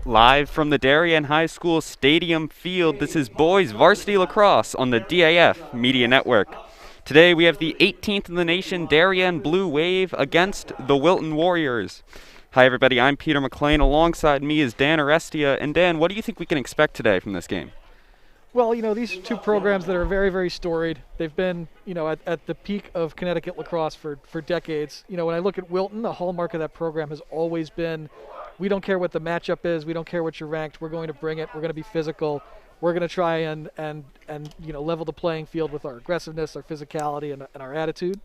Live from the Darien High School Stadium Field, this is boys varsity lacrosse on the DAF Media Network. Today we have the 18th in the nation Darien Blue Wave against the Wilton Warriors. Hi everybody, I'm Peter McLean. Alongside me is Dan Arestia. And Dan, what do you think we can expect today from this game? Well, these are two programs that are very, very storied. They've been, at the peak of Connecticut lacrosse for decades. When I look at Wilton, the hallmark of that program has always been, we don't care what the matchup is, we don't care what you're ranked, we're going to bring it, we're going to be physical, we're going to try and level the playing field with our aggressiveness, our physicality, and our attitude.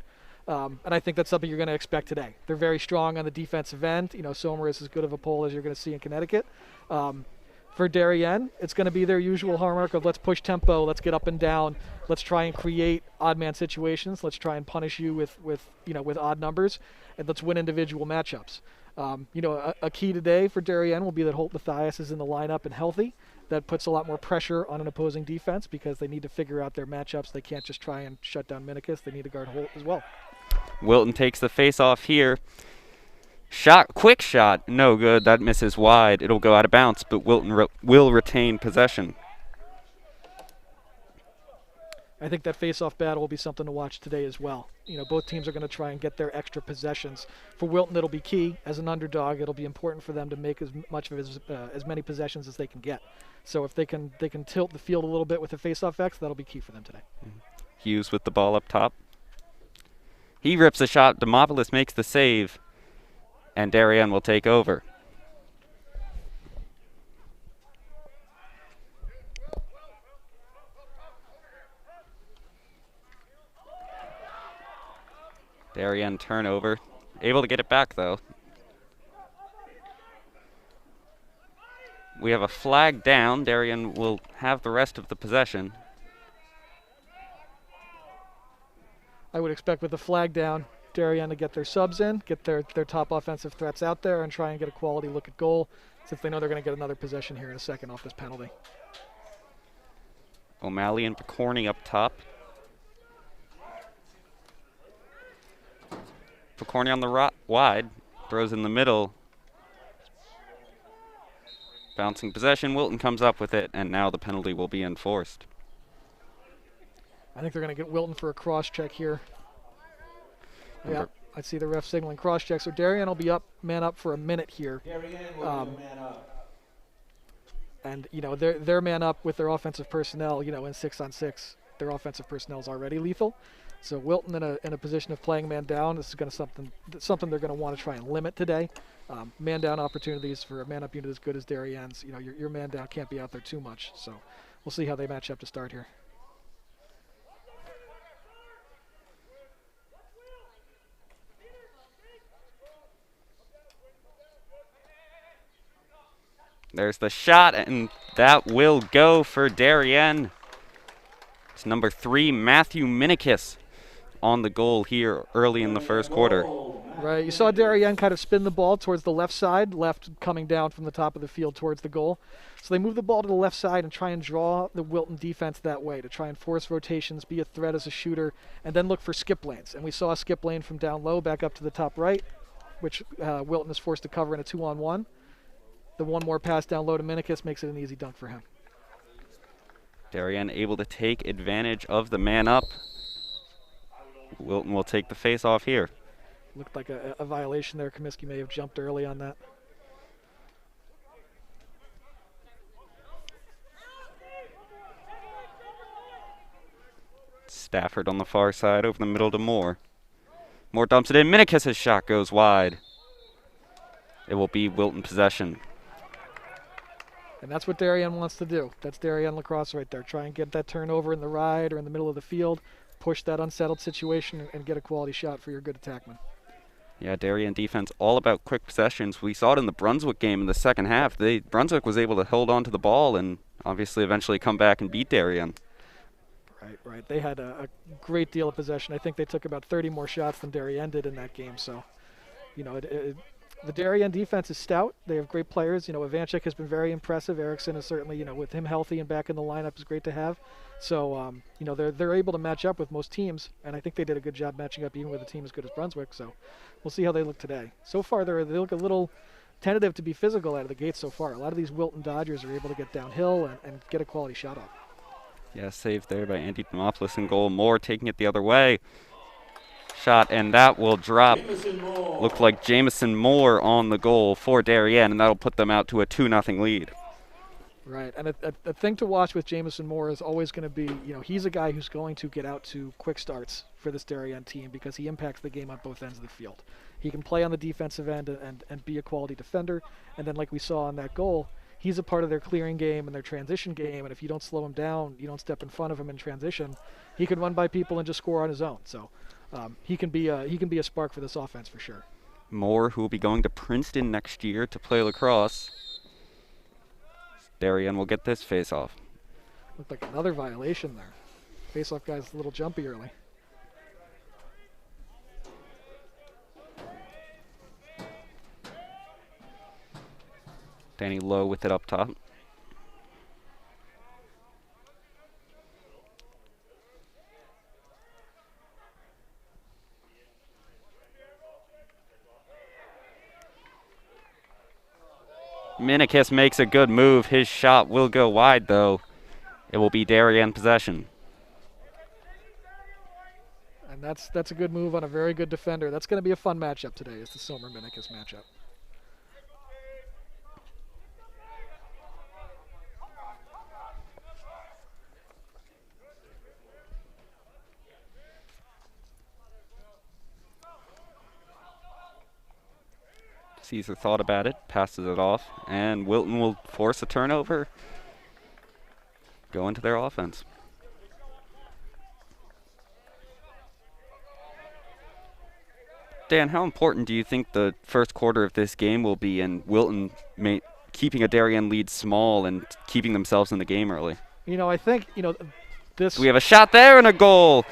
And I think that's something you're going to expect today. They're very strong on the defensive end. Somer is as good of a pole as you're going to see in Connecticut. For Darien, it's going to be their usual hallmark of let's push tempo, let's get up and down, let's try and create odd man situations, let's try and punish you with odd numbers, and let's win individual matchups. A key today for Darien will be that Holt Mathias is in the lineup and healthy. That puts a lot more pressure on an opposing defense because they need to figure out their matchups. They can't just try and shut down Minikis. They need to guard Holt as well. Wilton takes the face-off here. Quick shot, no good. That misses wide. It'll go out of bounds, but Wilton will retain possession. I think that face-off battle will be something to watch today as well. Both teams are going to try and get their extra possessions. For Wilton, it'll be key. As an underdog, it'll be important for them to make as many possessions as they can get. So if they can tilt the field a little bit with the face-off X, that'll be key for them today. Hughes with the ball up top. He rips a shot. Demopoulos makes the save, and Darien will take over. Darien turnover. Able to get it back, though. We have a flag down. Darien will have the rest of the possession. I would expect with the flag down, Darien to get their subs in, get their top offensive threats out there, and try and get a quality look at goal, since they know they're going to get another possession here in a second off this penalty. O'Malley and Picorni up top. Picorni on the wide, throws in the middle. Bouncing possession, Wilton comes up with it, and now the penalty will be enforced. I think they're going to get Wilton for a cross check here. Yeah, I see the ref signaling cross check. So Darien will be man up for a minute here. Man up. And they're man up with their offensive personnel. In 6-on-6, their offensive personnel is already lethal. So Wilton in a position of playing man down. This is going to something they're going to want to try and limit today. Man down opportunities for a man up unit as good as Darien's. Your man down can't be out there too much. So we'll see how they match up to start here. There's the shot, and that will go for Darien. It's number 3, Matthew Minikis, on the goal here early in the first quarter. Right, you saw Darien kind of spin the ball towards the left side, left coming down from the top of the field towards the goal. So they move the ball to the left side and try and draw the Wilton defense that way, to try and force rotations, be a threat as a shooter, and then look for skip lanes. And we saw a skip lane from down low back up to the top right, which Wilton is forced to cover in a 2-on-1. The one more pass down low to Minikis makes it an easy dunk for him. Darien able to take advantage of the man up. Wilton will take the face off here. Looked like a violation there. Comiskey may have jumped early on that. Stafford on the far side over the middle to Moore. Moore dumps it in. Minikis' shot goes wide. It will be Wilton possession. And that's what Darien wants to do. That's Darien lacrosse right there. Try and get that turnover in the ride or in the middle of the field, push that unsettled situation, and get a quality shot for your good attackman. Yeah, Darien defense all about quick possessions. We saw it in the Brunswick game in the second half. Brunswick was able to hold on to the ball and obviously eventually come back and beat Darien. Right. They had a great deal of possession. I think they took about 30 more shots than Darien did in that game. So, the Darien defense is stout. They have great players. Ivanchik has been very impressive. Erickson is certainly, with him healthy and back in the lineup is great to have. So, they're able to match up with most teams, and I think they did a good job matching up even with a team as good as Brunswick. So, we'll see how they look today. So far, they look a little tentative to be physical out of the gate so far. A lot of these Wilton Dodgers are able to get downhill and get a quality shot off. Yeah, saved there by Andy Demopoulos in goal. Moore taking it the other way. Shot, and that will drop. Looked like Jamison Moore on the goal for Darien, and that'll put them out to a 2-0 lead. Right, and a thing to watch with Jamison Moore is always going to be, he's a guy who's going to get out to quick starts for this Darien team because he impacts the game on both ends of the field. He can play on the defensive end and be a quality defender, and then like we saw on that goal, he's a part of their clearing game and their transition game, and if you don't slow him down, you don't step in front of him in transition, he can run by people and just score on his own. So he can be a spark for this offense for sure. Moore, who will be going to Princeton next year to play lacrosse. Darien will get this face-off. Looked like another violation there. Face-off guy's a little jumpy early. Danny Lowe with it up top. Minikis makes a good move. His shot will go wide, though. It will be Darien possession. And that's a good move on a very good defender. That's going to be a fun matchup today, is the Sommer-Minikis matchup. Caesar thought about it, passes it off, and Wilton will force a turnover. Go into their offense. Dan, how important do you think the first quarter of this game will be in Wilton keeping a Darien lead small and keeping themselves in the game early? I think, this... We have a shot there and a goal.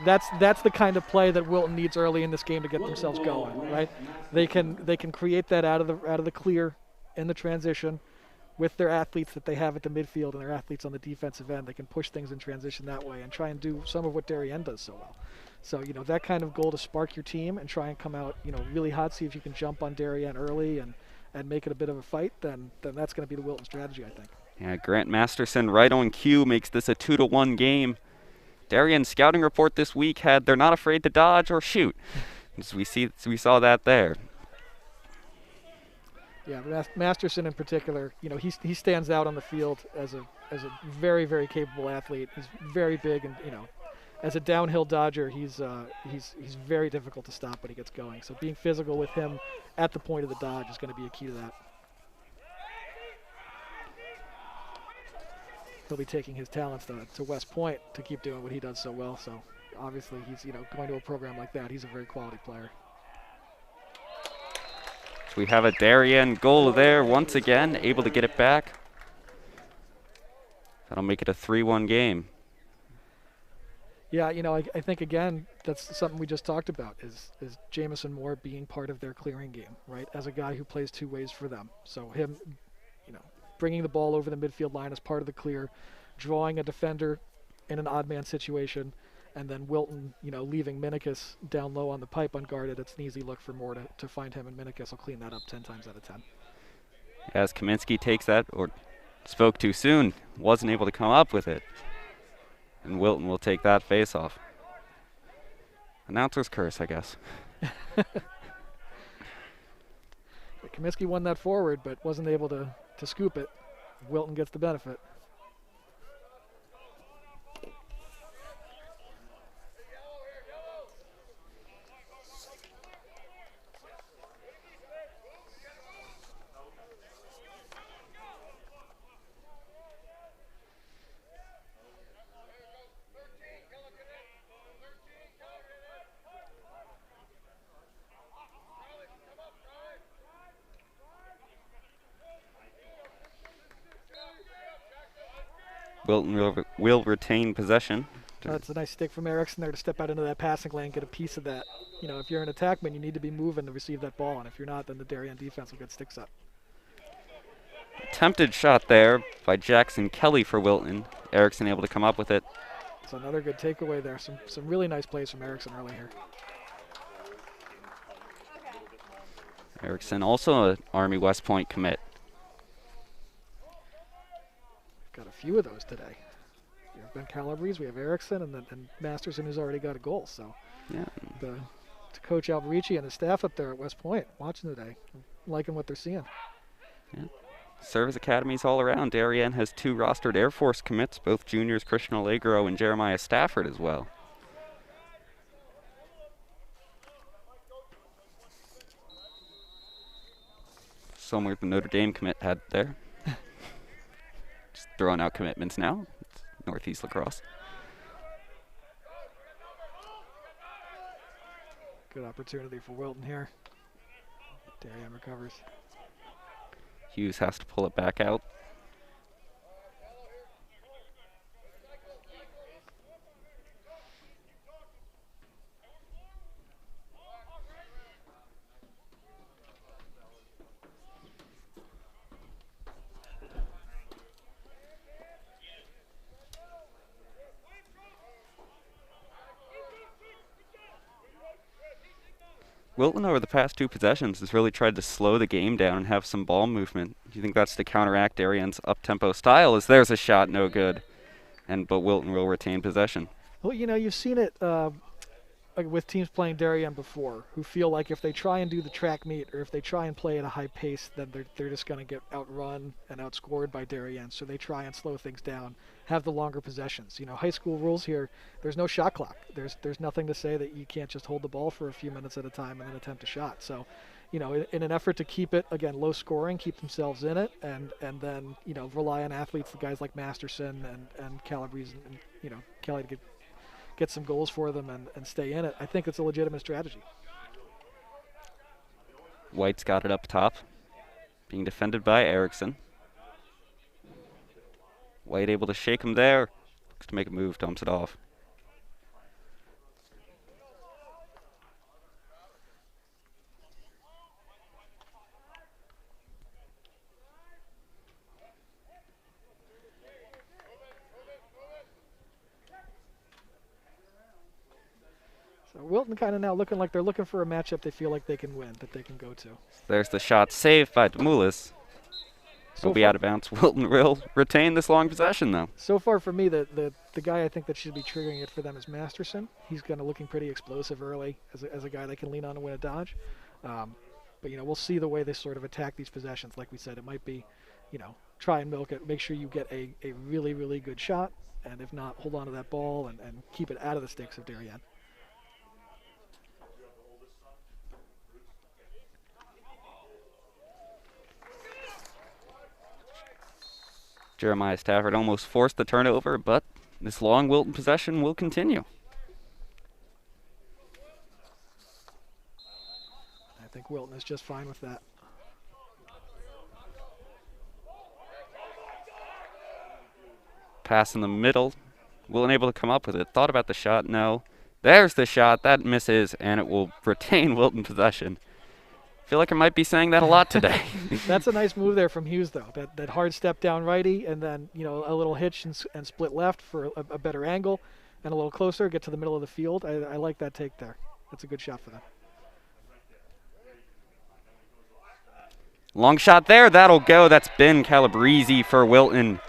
That's the kind of play that Wilton needs early in this game to get themselves going, right? They can create that out of the clear in the transition with their athletes that they have at the midfield and their athletes on the defensive end. They can push things in transition that way and try and do some of what Darien does so well. So, that kind of goal to spark your team and try and come out, really hot, see if you can jump on Darien early and make it a bit of a fight, then that's going to be the Wilton strategy, I think. Yeah, Grant Masterson right on cue makes this a 2-1 game. Darien's scouting report this week had they're not afraid to dodge or shoot. We saw that there. Yeah, Masterson in particular, he stands out on the field as a very, very capable athlete. He's very big, and as a downhill dodger, he's very difficult to stop when he gets going. So being physical with him at the point of the dodge is going to be a key to that. He'll be taking his talents to West Point to keep doing what he does so well. So obviously he's going to a program like that. He's a very quality player. So we have a Darien goal there once again, able to get it back. That'll make it a 3-1 game. Yeah, I think again that's something we just talked about is Jamison Moore being part of their clearing game, right? As a guy who plays two ways for them. So him, bringing the ball over the midfield line as part of the clear, drawing a defender in an odd man situation, and then Wilton, leaving Minikis down low on the pipe unguarded. It's an easy look for Moore to find him, and Minikis will clean that up 10 times out of 10. As Kaminsky takes that, or spoke too soon, wasn't able to come up with it. And Wilton will take that face-off. Announcer's curse, I guess. Kaminsky won that forward, but wasn't able to scoop it. Wilton gets the benefit. Wilton will retain possession. That's a nice stick from Erickson there to step out into that passing lane, get a piece of that. If you're an attackman, you need to be moving to receive that ball, and if you're not, then the Darien defense will get sticks up. Attempted shot there by Jackson Kelly for Wilton. Erickson able to come up with it. It's another good takeaway there. Some really nice plays from Erickson early here. Erickson, also an Army West Point commit. Got a few of those today. We have Ben Calabrese, we have Erickson, and Masterson, who's already got a goal. So Yeah. To Coach Alberici and the staff up there at West Point watching today, liking what they're seeing. Yeah. Service academies all around. Darien has 2 rostered Air Force commits, both juniors Christian Allegro and Jeremiah Stafford as well. Somewhere the Notre Dame commit had there. Just throwing out commitments now. It's Northeast Lacrosse. Good opportunity for Wilton here. Darien recovers. Hughes has to pull it back out. Wilton over the past 2 possessions has really tried to slow the game down and have some ball movement. Do you think that's to counteract Darien's up-tempo style? As there's a shot, no good. But Wilton will retain possession. Well, you know, you've seen it with teams playing Darien before, who feel like if they try and do the track meet or if they try and play at a high pace, then they're just going to get outrun and outscored by Darien. So they try and slow things down, have the longer possessions. You know, high school rules here, there's no shot clock. There's nothing to say that you can't just hold the ball for a few minutes at a time and then attempt a shot. So, you know, in an effort to keep it, again, low scoring, keep themselves in it, and then, you know, rely on athletes, the guys like Masterson and Calabrese and, you know, Kelly to get some goals for them and stay in it. I think it's a legitimate strategy. White's got it up top, being defended by Erickson. White able to shake him there. Looks to make a move, dumps it off. So Wilton kind of now looking like they're looking for a matchup they feel like they can win, that they can go to. There's the shot saved by Demoulas. Will be out of bounds. Wilton will retain this long possession, though. So far for me, the guy I think that should be triggering it for them is Masterson. He's kind of looking pretty explosive early as a guy they can lean on and win a dodge. But, you know, we'll see the way they sort of attack these possessions. Like we said, it might be, you know, try and milk it, make sure you get a really, really good shot, and if not, hold on to that ball and keep it out of the sticks of Darien. Jeremiah Stafford almost forced the turnover, but this long Wilton possession will continue. I think Wilton is just fine with that. Pass in the middle. Wilton able to come up with it. Thought about the shot. No. There's the shot. That misses, and it will retain Wilton possession. Feel like I might be saying that a lot today. That's a nice move there from Hughes, though. That hard step down righty, and then, you know, a little hitch and split left for a better angle, and a little closer, get to the middle of the field. I like that take there. That's a good shot for them. Long shot there. That'll go. That's Ben Calabrese for Wilton.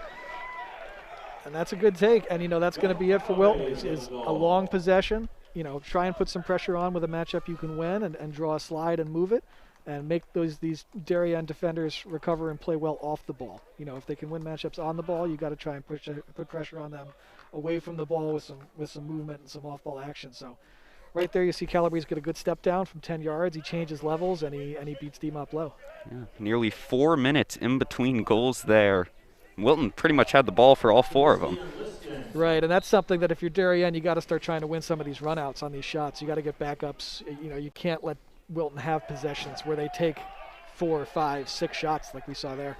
And that's a good take, and, you know, that's going to be it for Wilton, is a long possession. You know, try and put some pressure on with a matchup you can win and draw a slide and move it. And make these Darien defenders recover and play well off the ball. You know, if they can win matchups on the ball, you got to try and put pressure on them away from the ball with some movement and some off-ball action. So, right there, you see Calabrese get a good step down from 10 yards. He changes levels and he beats Deem up low. Yeah, nearly 4 minutes in between goals there. Wilton pretty much had the ball for all 4 of them. Right, and that's something that if you're Darien, you got to start trying to win some of these runouts on these shots. You got to get backups. You know, you can't let Wilton have possessions where they take 4, 5, 6 shots like we saw there.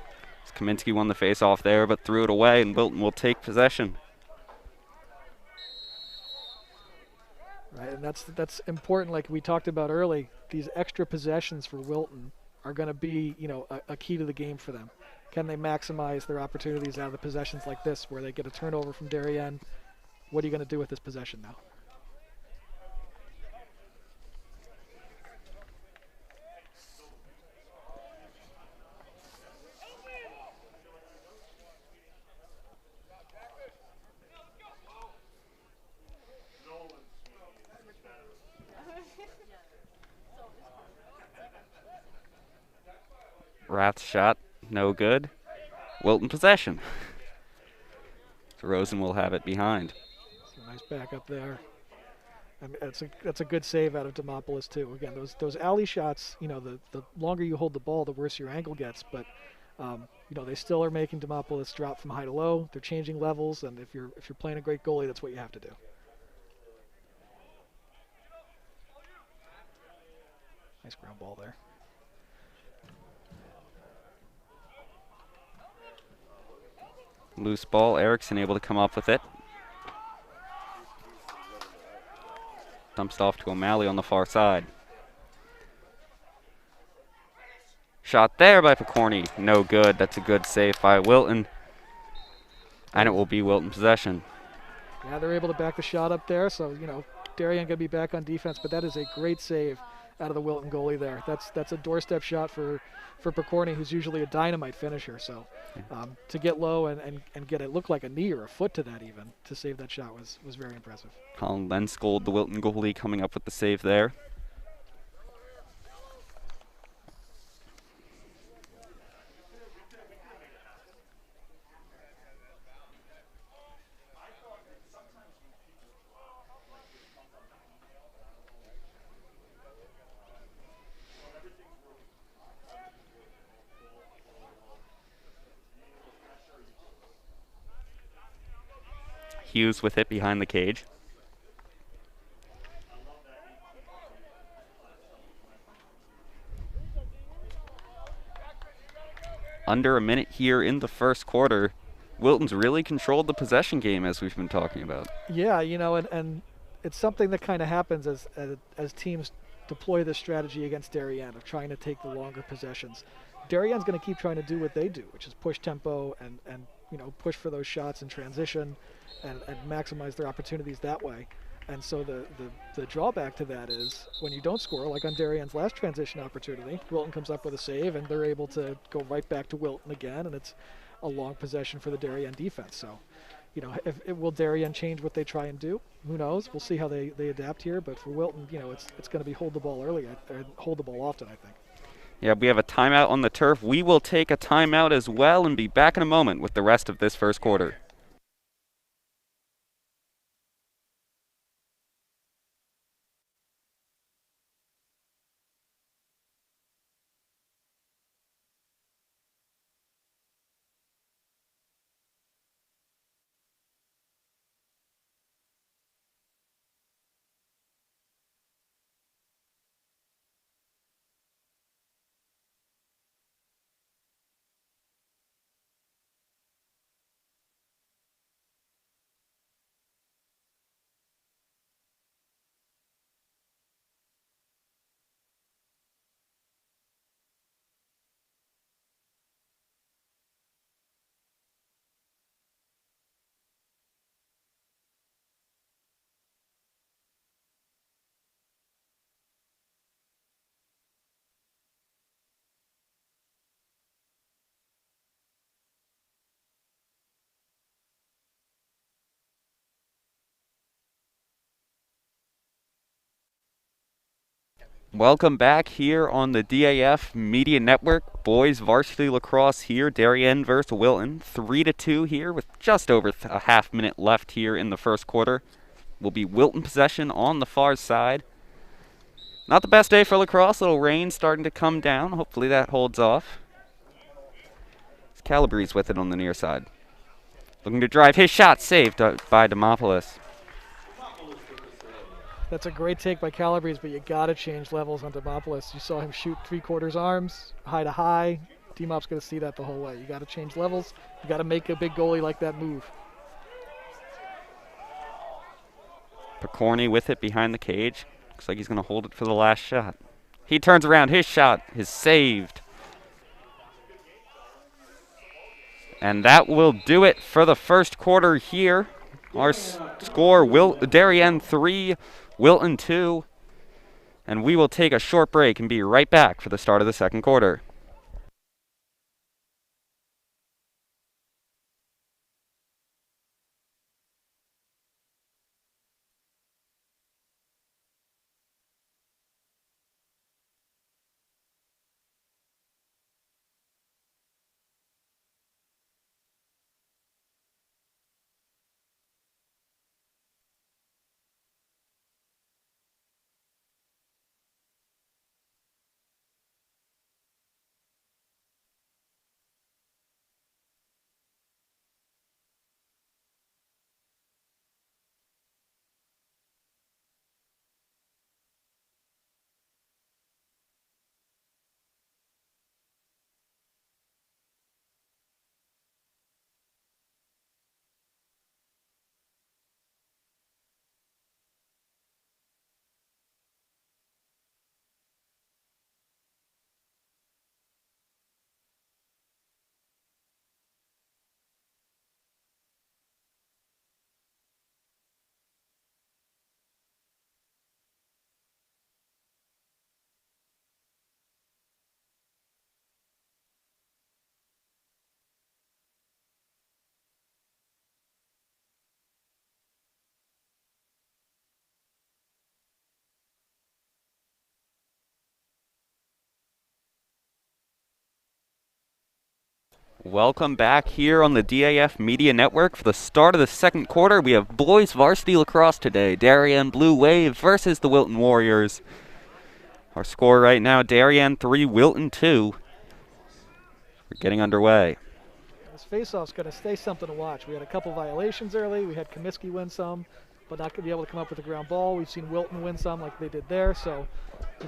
Kaminsky won the face-off there, but threw it away, and Wilton will take possession. Right, and that's important. Like we talked about early, these extra possessions for Wilton are going to be, you know, a key to the game for them. Can they maximize their opportunities out of the possessions like this, where they get a turnover from Darien? What are you going to do with this possession now? Rath's shot, no good. Wilton possession. So Rosen will have it behind. So nice backup there. I mean, that's a good save out of Demopoulos too. Again, those alley shots, the longer you hold the ball, the worse your angle gets. But they still are making Demopoulos drop from high to low. They're changing levels, and if you're playing a great goalie, that's what you have to do. Nice ground ball there. Loose ball, Erickson able to come up with it. Dumps it off to O'Malley on the far side. Shot there by Picorni, no good. That's a good save by Wilton. And it will be Wilton possession. Yeah, they're able to back the shot up there, so, Darien going to be back on defense, but that is a great save out of the Wilton goalie there. That's a doorstep shot for Picorni, who's usually a dynamite finisher. So to get low and get it looked like a knee or a foot to that even to save that shot was very impressive. Colin Lenskold, the Wilton goalie, coming up with the save there. Hughes with it behind the cage. Under a minute here in the first quarter. Wilton's really controlled the possession game, as we've been talking about. Yeah, and it's something that kind of happens as teams deploy this strategy against Darien of trying to take the longer possessions. Darien's going to keep trying to do what they do, which is push tempo and push for those shots in transition and maximize their opportunities that way. And so the drawback to that is when you don't score, like on Darien's last transition opportunity, Wilton comes up with a save and they're able to go right back to Wilton again, and it's a long possession for the Darien defense. So, will Darien change what they try and do? Who knows? We'll see how they adapt here. But for Wilton, it's going to be hold the ball early, or hold the ball often, I think. Yeah, we have a timeout on the turf. We will take a timeout as well and be back in a moment with the rest of this first quarter. Welcome back here on the DAF Media Network. Boys Varsity Lacrosse here. Darien versus Wilton. 3-2 here with just over a half minute left here in the first quarter. Will be Wilton possession on the far side. Not the best day for lacrosse. Little rain starting to come down. Hopefully that holds off. It's Calabrese with it on the near side. Looking to drive his shot, saved by Demopoulos. That's a great take by Calabrese, but you got to change levels on Demopoulos. You saw him shoot three-quarters arms, high to high. D-Mop's going to see that the whole way. You got to change levels. You got to make a big goalie like that move. Picorni with it behind the cage. Looks like he's going to hold it for the last shot. He turns around. His shot is saved. And that will do it for the first quarter here. Our score, Darien 3, Wilton 2. And we will take a short break and be right back for the start of the second quarter. Welcome back here on the DAF Media Network for the start of the second quarter. We have boys varsity lacrosse today. Darien Blue Wave versus the Wilton Warriors. Our score right now, Darien 3, Wilton 2. We're getting underway. This face-off's going to stay something to watch. We had a couple violations early. We had Comiskey win some, but not going to be able to come up with a ground ball. We've seen Wilton win some like they did there. So,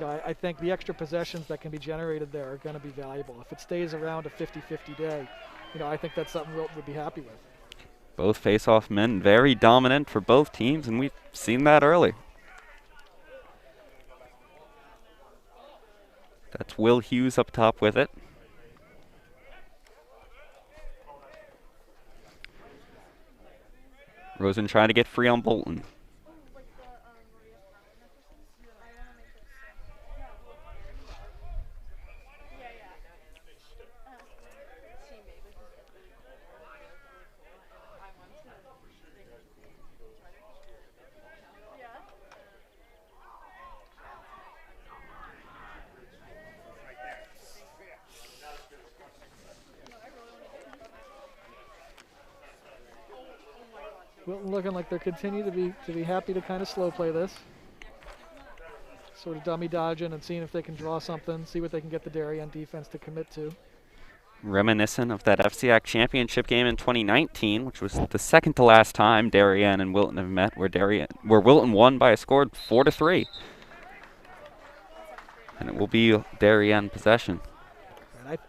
I think the extra possessions that can be generated there are going to be valuable. If it stays around a 50-50 day, I think that's something Wilton would be happy with. Both face-off men very dominant for both teams, and we've seen that early. That's Will Hughes up top with it. Rosen trying to get free on Bolton. Wilton looking like they're continuing to be happy to kind of slow play this. Sort of dummy dodging and seeing if they can draw something, see what they can get the Darien defense to commit to. Reminiscent of that FCIAC championship game in 2019, which was the second to last time Darien and Wilton have met, where Wilton won by a score of 4-3. And it will be Darien possession.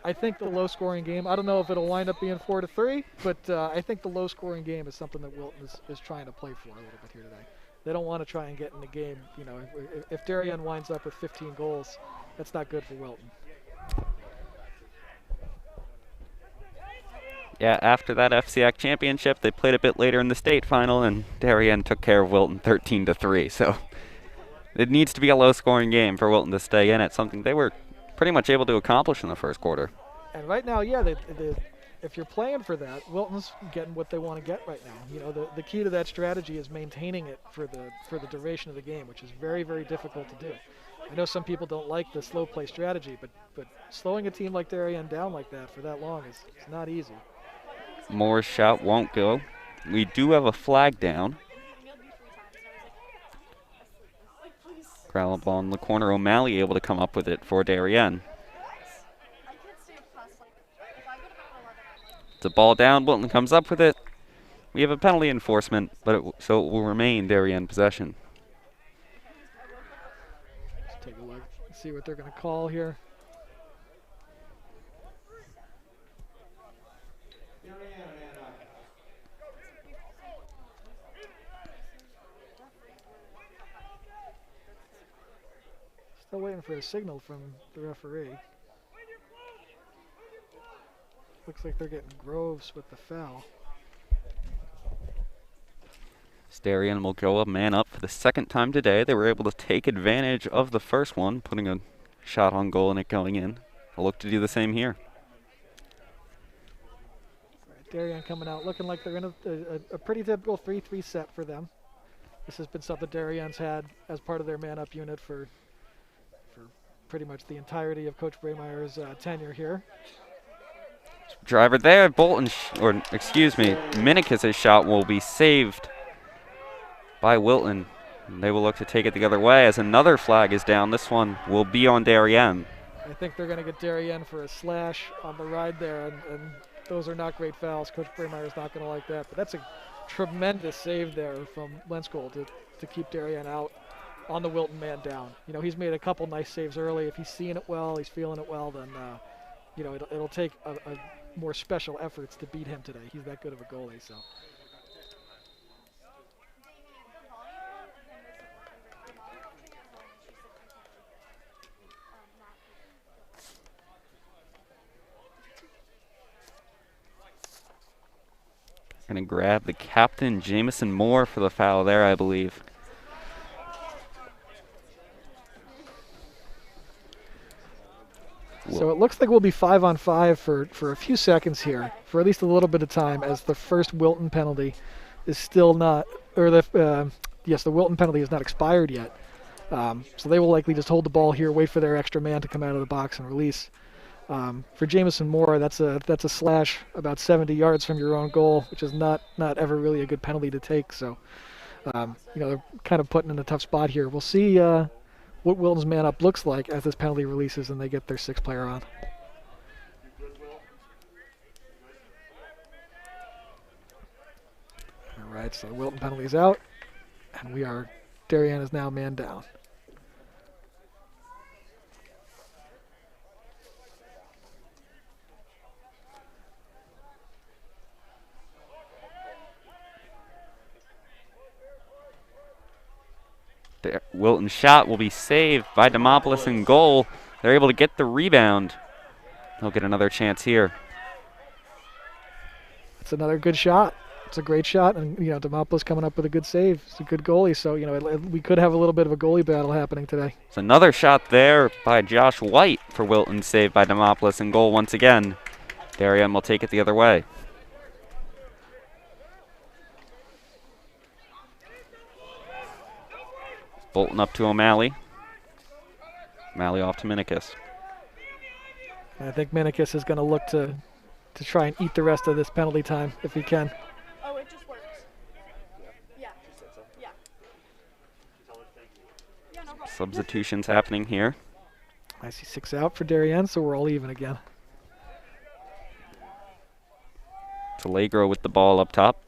I think the low-scoring game, I don't know if it'll wind up being 4-3, but I think the low-scoring game is something that Wilton is trying to play for a little bit here today. They don't want to try and get in the game. If Darien winds up with 15 goals, that's not good for Wilton. Yeah, after that FCIAC championship, they played a bit later in the state final, and Darien took care of Wilton 13-3. So it needs to be a low-scoring game for Wilton to stay in it, something they were pretty much able to accomplish in the first quarter. And right now, yeah, if you're playing for that, Wilton's getting what they want to get right now. The key to that strategy is maintaining it for the duration of the game, which is very, very difficult to do. I know some people don't like the slow play strategy, but slowing a team like Darien down like that for that long is not easy. Moore's shot won't go. We do have a flag down. Ground ball in the corner. O'Malley able to come up with it for Darien. It's a ball down. Wilton comes up with it. We have a penalty enforcement, so it will remain Darien possession. Let's take a look and see what they're going to call here. Still waiting for a signal from the referee. Looks like they're getting Groves with the foul. Darien will go a man up for the second time today. They were able to take advantage of the first one, putting a shot on goal and it going in. They'll look to do the same here. Right, Darien coming out looking like they're in a pretty typical 3-3 set for them. This has been something Darien's had as part of their man-up unit for pretty much the entirety of Coach Braymeier's tenure here. Driver there, Minikis' shot will be saved by Wilton. And they will look to take it the other way as another flag is down. This one will be on Darien. I think they're going to get Darien for a slash on the ride there, and those are not great fouls. Coach Braymeier's not going to like that, but that's a tremendous save there from Lenskol to keep Darien out on the Wilton man down. He's made a couple nice saves early. If he's seeing it well, he's feeling it well, then it'll take a more special efforts to beat him today. He's that good of a goalie. So. Gonna grab the captain, Jamison Moore, for the foul there, I believe. So it looks like we'll be 5-on-5 for a few seconds here, for at least a little bit of time, as the first Wilton penalty is still not, or the Wilton penalty is not expired yet. So they will likely just hold the ball here, wait for their extra man to come out of the box and release. For Jamison Moore, that's a slash about 70 yards from your own goal, which is not ever really a good penalty to take. So, they're kind of putting in a tough spot here. We'll see what Wilton's man up looks like as this penalty releases and they get their 6th player on. All right, so the Wilton penalty is out, and Darien is now man down. The Wilton shot will be saved by Demopoulos in goal. They're able to get the rebound. They'll get another chance here. It's another good shot. It's a great shot, and Demopoulos coming up with a good save. It's a good goalie, so we could have a little bit of a goalie battle happening today. It's another shot there by Josh White for Wilton, saved by Demopoulos in goal once again. Darien will take it the other way. Bolton up to O'Malley. O'Malley off to Minikis. I think Minikis is going to look to try and eat the rest of this penalty time if he can. Oh, it just works. Yeah. Yeah. Yeah, no problem. Substitutions happening here. I see 6 out for Darien, so we're all even again. Allegro with the ball up top.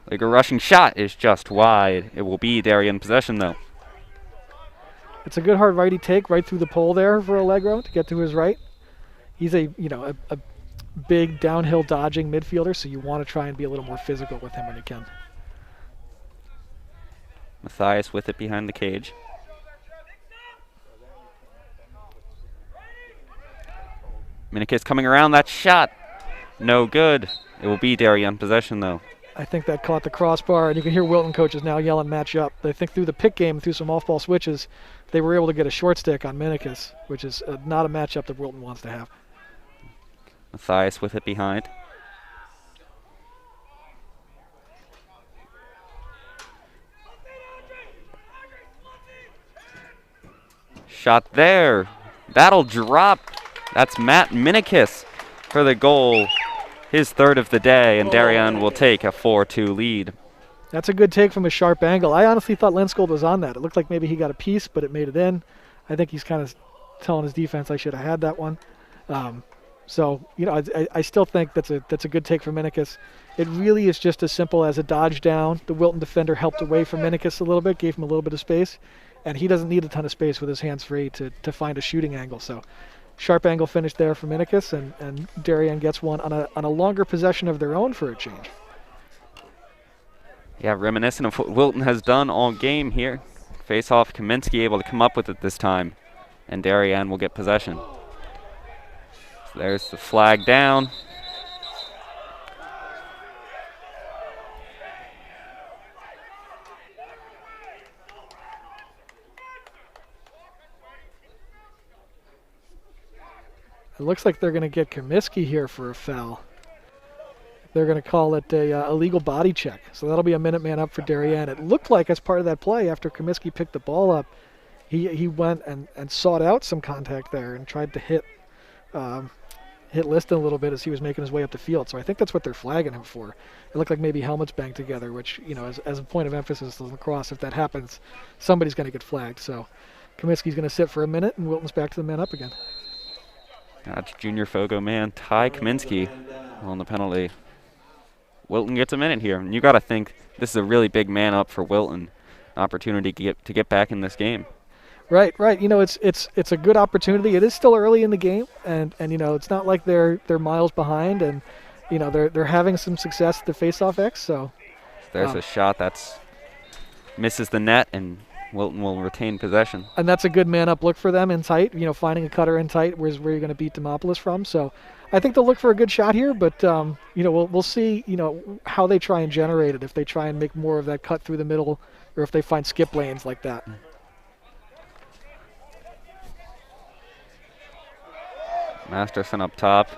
Allegro rushing shot is just wide. It will be Darien possession though. It's a good hard righty take right through the pole there for Allegro to get to his right. He's a big downhill dodging midfielder, so you want to try and be a little more physical with him when you can. Matthias with it behind the cage. Minikis coming around, that shot. No good. It will be Darien possession though. I think that caught the crossbar, and you can hear Wilton coaches now yelling match up. They think through the pick game, through some off-ball switches, they were able to get a short stick on Minikis, which is not a matchup that Wilton wants to have. Matthias with it behind. Shot there. That'll drop. That's Matt Minikis for the goal. His 3rd of the day, and Darien will take a 4-2 lead. That's a good take from a sharp angle. I honestly thought Lenskold was on that. It looked like maybe he got a piece, but it made it in. I think he's kind of telling his defense I should have had that one. I still think that's a good take from Minikis. It really is just as simple as a dodge down. The Wilton defender helped away from Minikis a little bit, gave him a little bit of space, and he doesn't need a ton of space with his hands free to find a shooting angle. So sharp angle finish there for Minikis, and Darien gets one on a longer possession of their own for a change. Yeah, reminiscent of what Wilton has done all game here. Face off, Kaminsky able to come up with it this time, and Darien will get possession. So there's the flag down. It looks like they're going to get Kaminsky here for a foul. They're going to call it a illegal body check. So that'll be a minute man up for Darien. It looked like as part of that play, after Kaminsky picked the ball up, he went and sought out some contact there and tried to hit Liston a little bit as he was making his way up the field. So I think that's what they're flagging him for. It looked like maybe helmets banged together, which, as a point of emphasis to lacrosse, if that happens, somebody's going to get flagged. So Kaminsky's going to sit for a minute, and Wilton's back to the man up again. That's junior Fogo man Ty Kaminsky on the penalty. Wilton gets a minute here, and you got to think this is a really big man up for Wilton. An opportunity to get back in this game. Right. It's a good opportunity. It is still early in the game, and it's not like they're miles behind, and they're having some success at the face-off X. So there's a shot that's misses the net, and Wilton will retain possession. And that's a good man-up look for them in tight. Finding a cutter in tight where you're going to beat Demopoulos from. So I think they'll look for a good shot here, but we'll see how they try and generate it. If they try and make more of that cut through the middle, or if they find skip lanes like that. Masterson up top.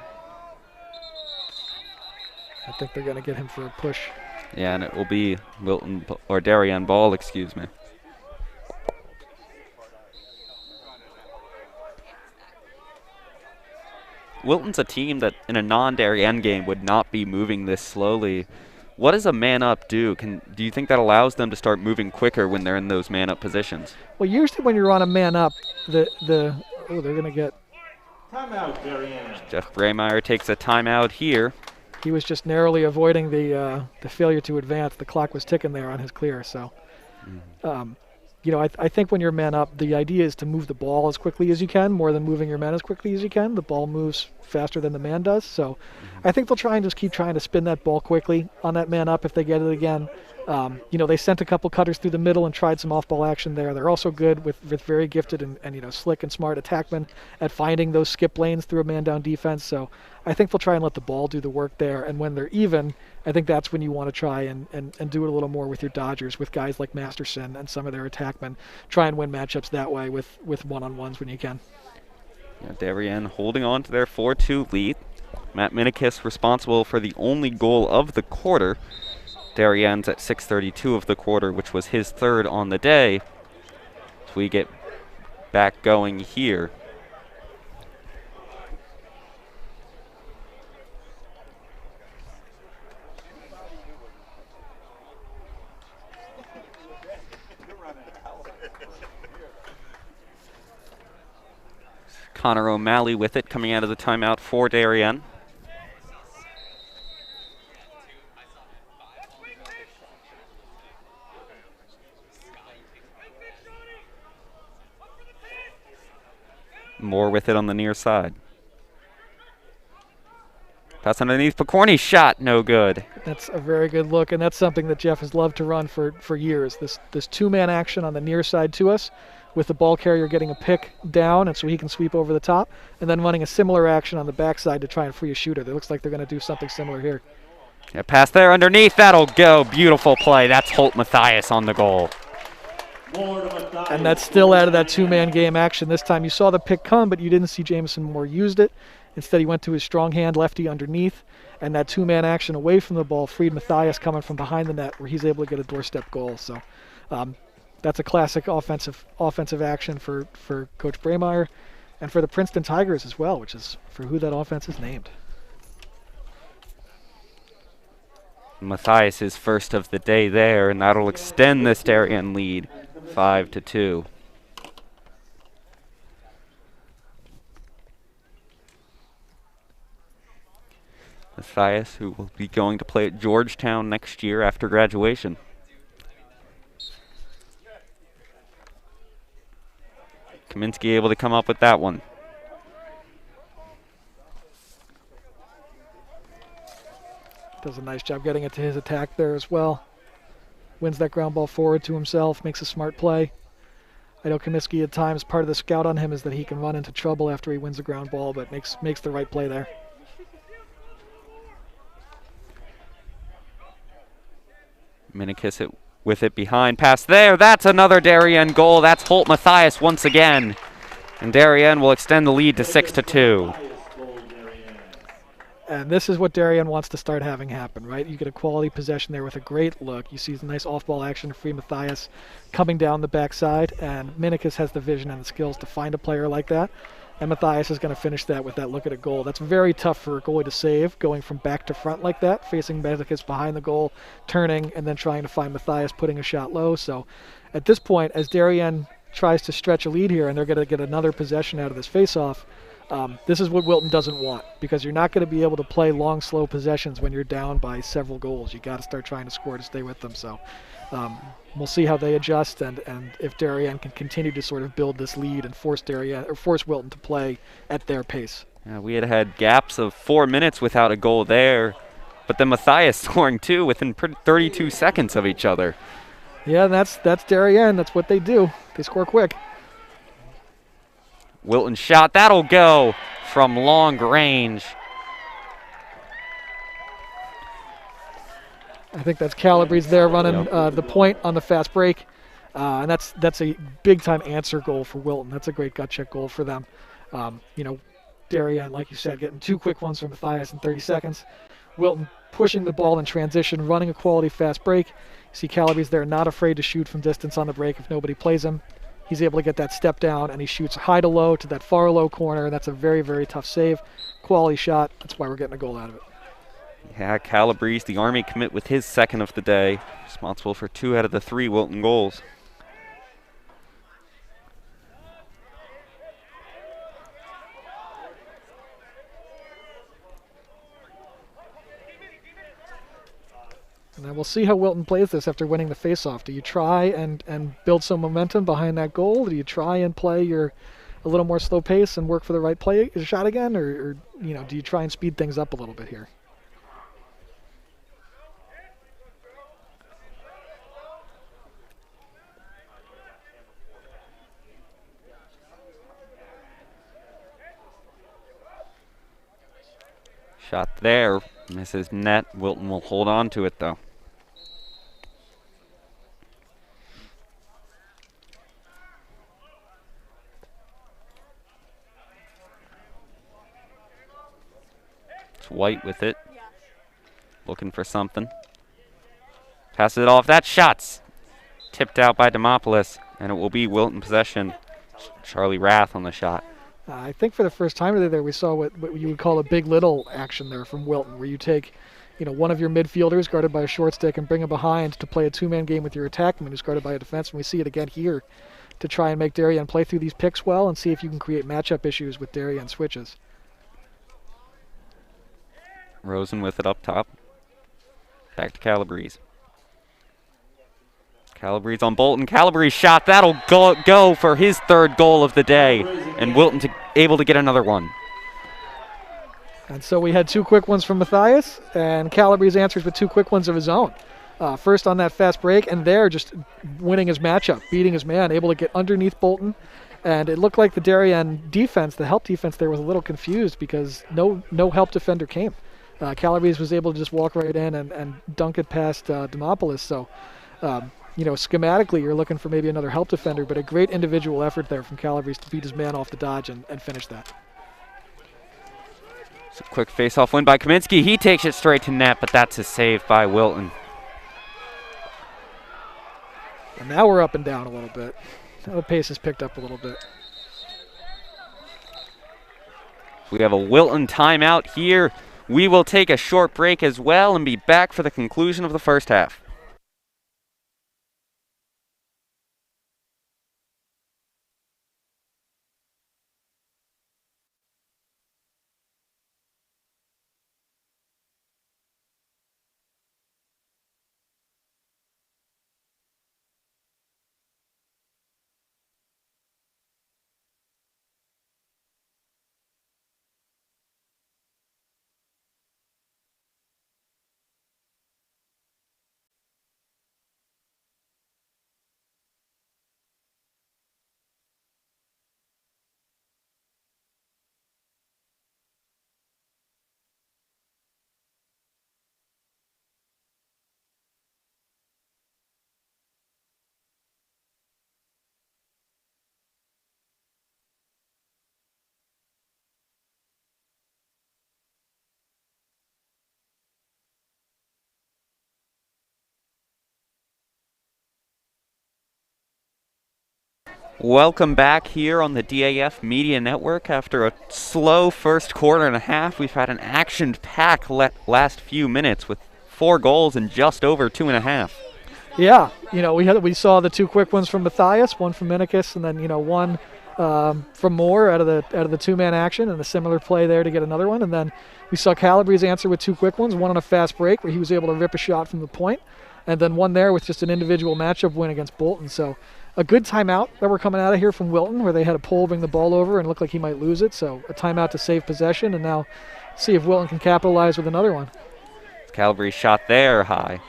I think they're going to get him for a push. Yeah, and it will be Wilton or Darien ball, excuse me. Wilton's a team that in a non-Darien game would not be moving this slowly. What does a man-up do? Do you think that allows them to start moving quicker when they're in those man-up positions? Well, usually when you're on a man-up, they're going to get... Timeout, Darien. Jeff Braymeyer takes a timeout here. He was just narrowly avoiding the failure to advance. The clock was ticking there on his clear, so... You know, I think when you're man up, the idea is to move the ball as quickly as you can, more than moving your men as quickly as you can. The ball moves faster than the man does, so I think they'll try and just keep trying to spin that ball quickly on that man up if they get it again. You know, they sent a couple cutters through the middle and tried some off-ball action there. They're also good with very gifted and you know, slick and smart attackmen at finding those skip lanes through a man-down defense. So I think they'll try and let the ball do the work there. And when they're even, I think that's when you want to try and do it a little more with your Dodgers, with guys like Masterson and some of their attackmen. Try and win matchups that way with one-on-ones when you can. Yeah, Darien holding on to their 4-2 lead. Matt Minikis responsible for the only goal of the quarter. Darien's at 6:32 of the quarter, which was his third on the day. So we get back going here. Connor O'Malley with it coming out of the timeout for Darien. Moore with it on the near side. Pass underneath. Picorni's shot, no good. That's a very good look, and that's something that Jeff has loved to run for years. This two-man action on the near side to us, with the ball carrier getting a pick down, and so he can sweep over the top, and then running a similar action on the backside to try and free a shooter. It looks like they're going to do something similar here. Yeah, pass there underneath. That'll go. Beautiful play. That's Holt Mathias on the goal. And that's still out of that two-man game action. This time you saw the pick come, but you didn't see Jameson Moore used it. Instead, he went to his strong hand lefty underneath, and that two-man action away from the ball freed Mathias coming from behind the net, where he's able to get a doorstep goal. So that's a classic offensive action for Coach Braymeyer and for the Princeton Tigers as well, which is for who that offense is named. Mathias is first of the day there, and that'll extend this Darien lead 5-2. Mathias, who will be going to play at Georgetown next year after graduation. Kaminsky able to come up with that one. Does a nice job getting it to his attack there as well. Wins that ground ball forward to himself, makes a smart play. I know Kaminsky at times, part of the scout on him is that he can run into trouble after he wins the ground ball, but makes the right play there. Minikis it with it behind. Pass there. That's another Darien goal. That's Holt Mathias once again. And Darien will extend the lead to 6-2. And this is what Darien wants to start having happen, right? You get a quality possession there with a great look. You see some nice off-ball action for Mathias coming down the backside, and Minikis has the vision and the skills to find a player like that. And Mathias is going to finish that with that look at a goal. That's very tough for a goalie to save, going from back to front like that, facing Minikis behind the goal, turning, and then trying to find Mathias putting a shot low. So at this point, as Darien tries to stretch a lead here, and they're going to get another possession out of this face-off, this is what Wilton doesn't want, because you're not going to be able to play long, slow possessions when you're down by several goals. You got to start trying to score to stay with them. So we'll see how they adjust, and if Darien can continue to sort of build this lead and force Wilton to play at their pace. Yeah, we had gaps of 4 minutes without a goal there, but then Mathias scoring two within 32 seconds of each other. Yeah, that's Darien. That's what they do. They score quick. Wilton shot. That'll go from long range. I think that's Calabrese there running the point on the fast break. And that's a big-time answer goal for Wilton. That's a great gut check goal for them. You know, Darien, like you said, getting two quick ones from Mathias in 30 seconds. Wilton pushing the ball in transition, running a quality fast break. You see Calabrese there, not afraid to shoot from distance on the break if nobody plays him. He's able to get that step down, and he shoots high to low to that far low corner, and that's a very, very tough save. quality shot. That's why we're getting a goal out of it. Yeah, Calabrese, the Army commit with his second of the day, responsible for 2 out of the 3 Wilton goals. And then we'll see how Wilton plays this after winning the faceoff. Do you try and build some momentum behind that goal? Do you try and play a little more slow pace and work for the right play shot again, or do you try and speed things up a little bit here? Shot there, misses net. Wilton will hold on to it though. It's White with it, looking for something. Passes it off. That shot's tipped out by Demopoulos, and it will be Wilton possession. Charlie Rath on the shot. I think for the first time today there we saw what you would call a big little action there from Wilton, where you take one of your midfielders guarded by a short stick and bring him behind to play a two-man game with your attackman who's guarded by a defenseman. We see it again here to try and make Darien play through these picks well and see if you can create matchup issues with Darien switches. Rosen with it up top. Back to Calabrese. Calabrese on Bolton. Calabrese shot. That'll go for his 3rd goal of the day. And Wilton able to get another one. And so we had 2 quick ones from Matthias, and Calabrese answers with 2 quick ones of his own. First on that fast break, and there just winning his matchup, beating his man, able to get underneath Bolton. And it looked like the Darien defense, the help defense there, was a little confused because no help defender came. Calabrese was able to just walk right in and dunk it past Demopoulos. So, schematically you're looking for maybe another help defender, but a great individual effort there from Calabrese to beat his man off the dodge and finish that. It's a quick face-off win by Kaminsky. He takes it straight to net, but that's a save by Wilton. And now we're up and down a little bit. Now the pace has picked up a little bit. We have a Wilton timeout here. We will take a short break as well and be back for the conclusion of the first half. Welcome back here on the DAF Media Network. After a slow first quarter and a half, we've had an action-packed last few minutes with 4 goals in just over 2.5. Yeah, we saw the 2 quick ones from Matthias, one from Minikis, and then one from Moore out of the 2-man action, and a similar play there to get another one. And then we saw Calabrese answer with 2 quick ones, one on a fast break where he was able to rip a shot from the point, and then one there with just an individual matchup win against Bolton. So a good timeout that we're coming out of here from Wilton, where they had a pole bring the ball over and looked like he might lose it. So a timeout to save possession, and now see if Wilton can capitalize with another one. Calabrese shot there high.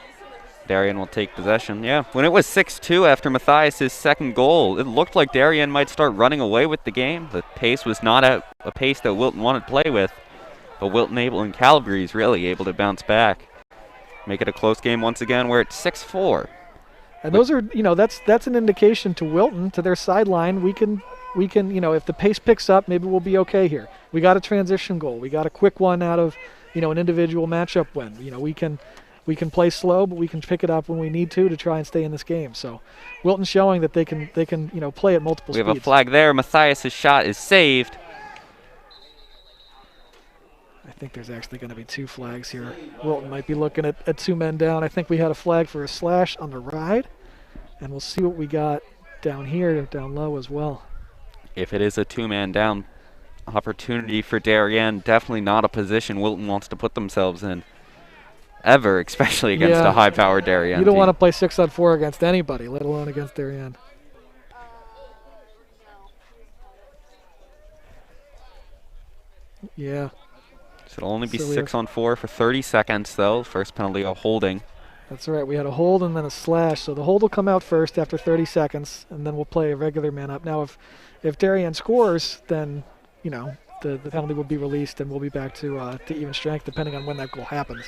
Darien will take possession. Yeah, when it was 6-2 after Matthias' second goal, it looked like Darien might start running away with the game. The pace was not at a pace that Wilton wanted to play with, but Wilton and Calabrese really able to bounce back. Make it a close game once again. We're at 6-4. And those are, that's an indication to Wilton, to their sideline. We can, if the pace picks up, maybe we'll be okay here. We got a transition goal. We got a quick one out of, an individual matchup win. We can play slow, but we can pick it up when we need to try and stay in this game. So Wilton's showing that they can play at multiple speeds. We have a flag there. Matthias' shot is saved. think there's actually going to be 2 flags here. Wilton might be looking at 2 men down. I think we had a flag for a slash on the ride, and we'll see what we got down here, down low as well. If it is a 2-man down opportunity for Darien, definitely not a position Wilton wants to put themselves in ever, especially against a high-powered Darien You don't team. want to play 6-on-4 against anybody, let alone against Darien. Yeah. So it'll only be So we 6-on-4 for 30 seconds, though. First penalty, a holding. That's right. We had a hold and then a slash. So the hold will come out first after 30 seconds, and then we'll play a regular man up. Now, if Darien scores, then, you know, the penalty will be released, and we'll be back to even strength depending on when that goal happens.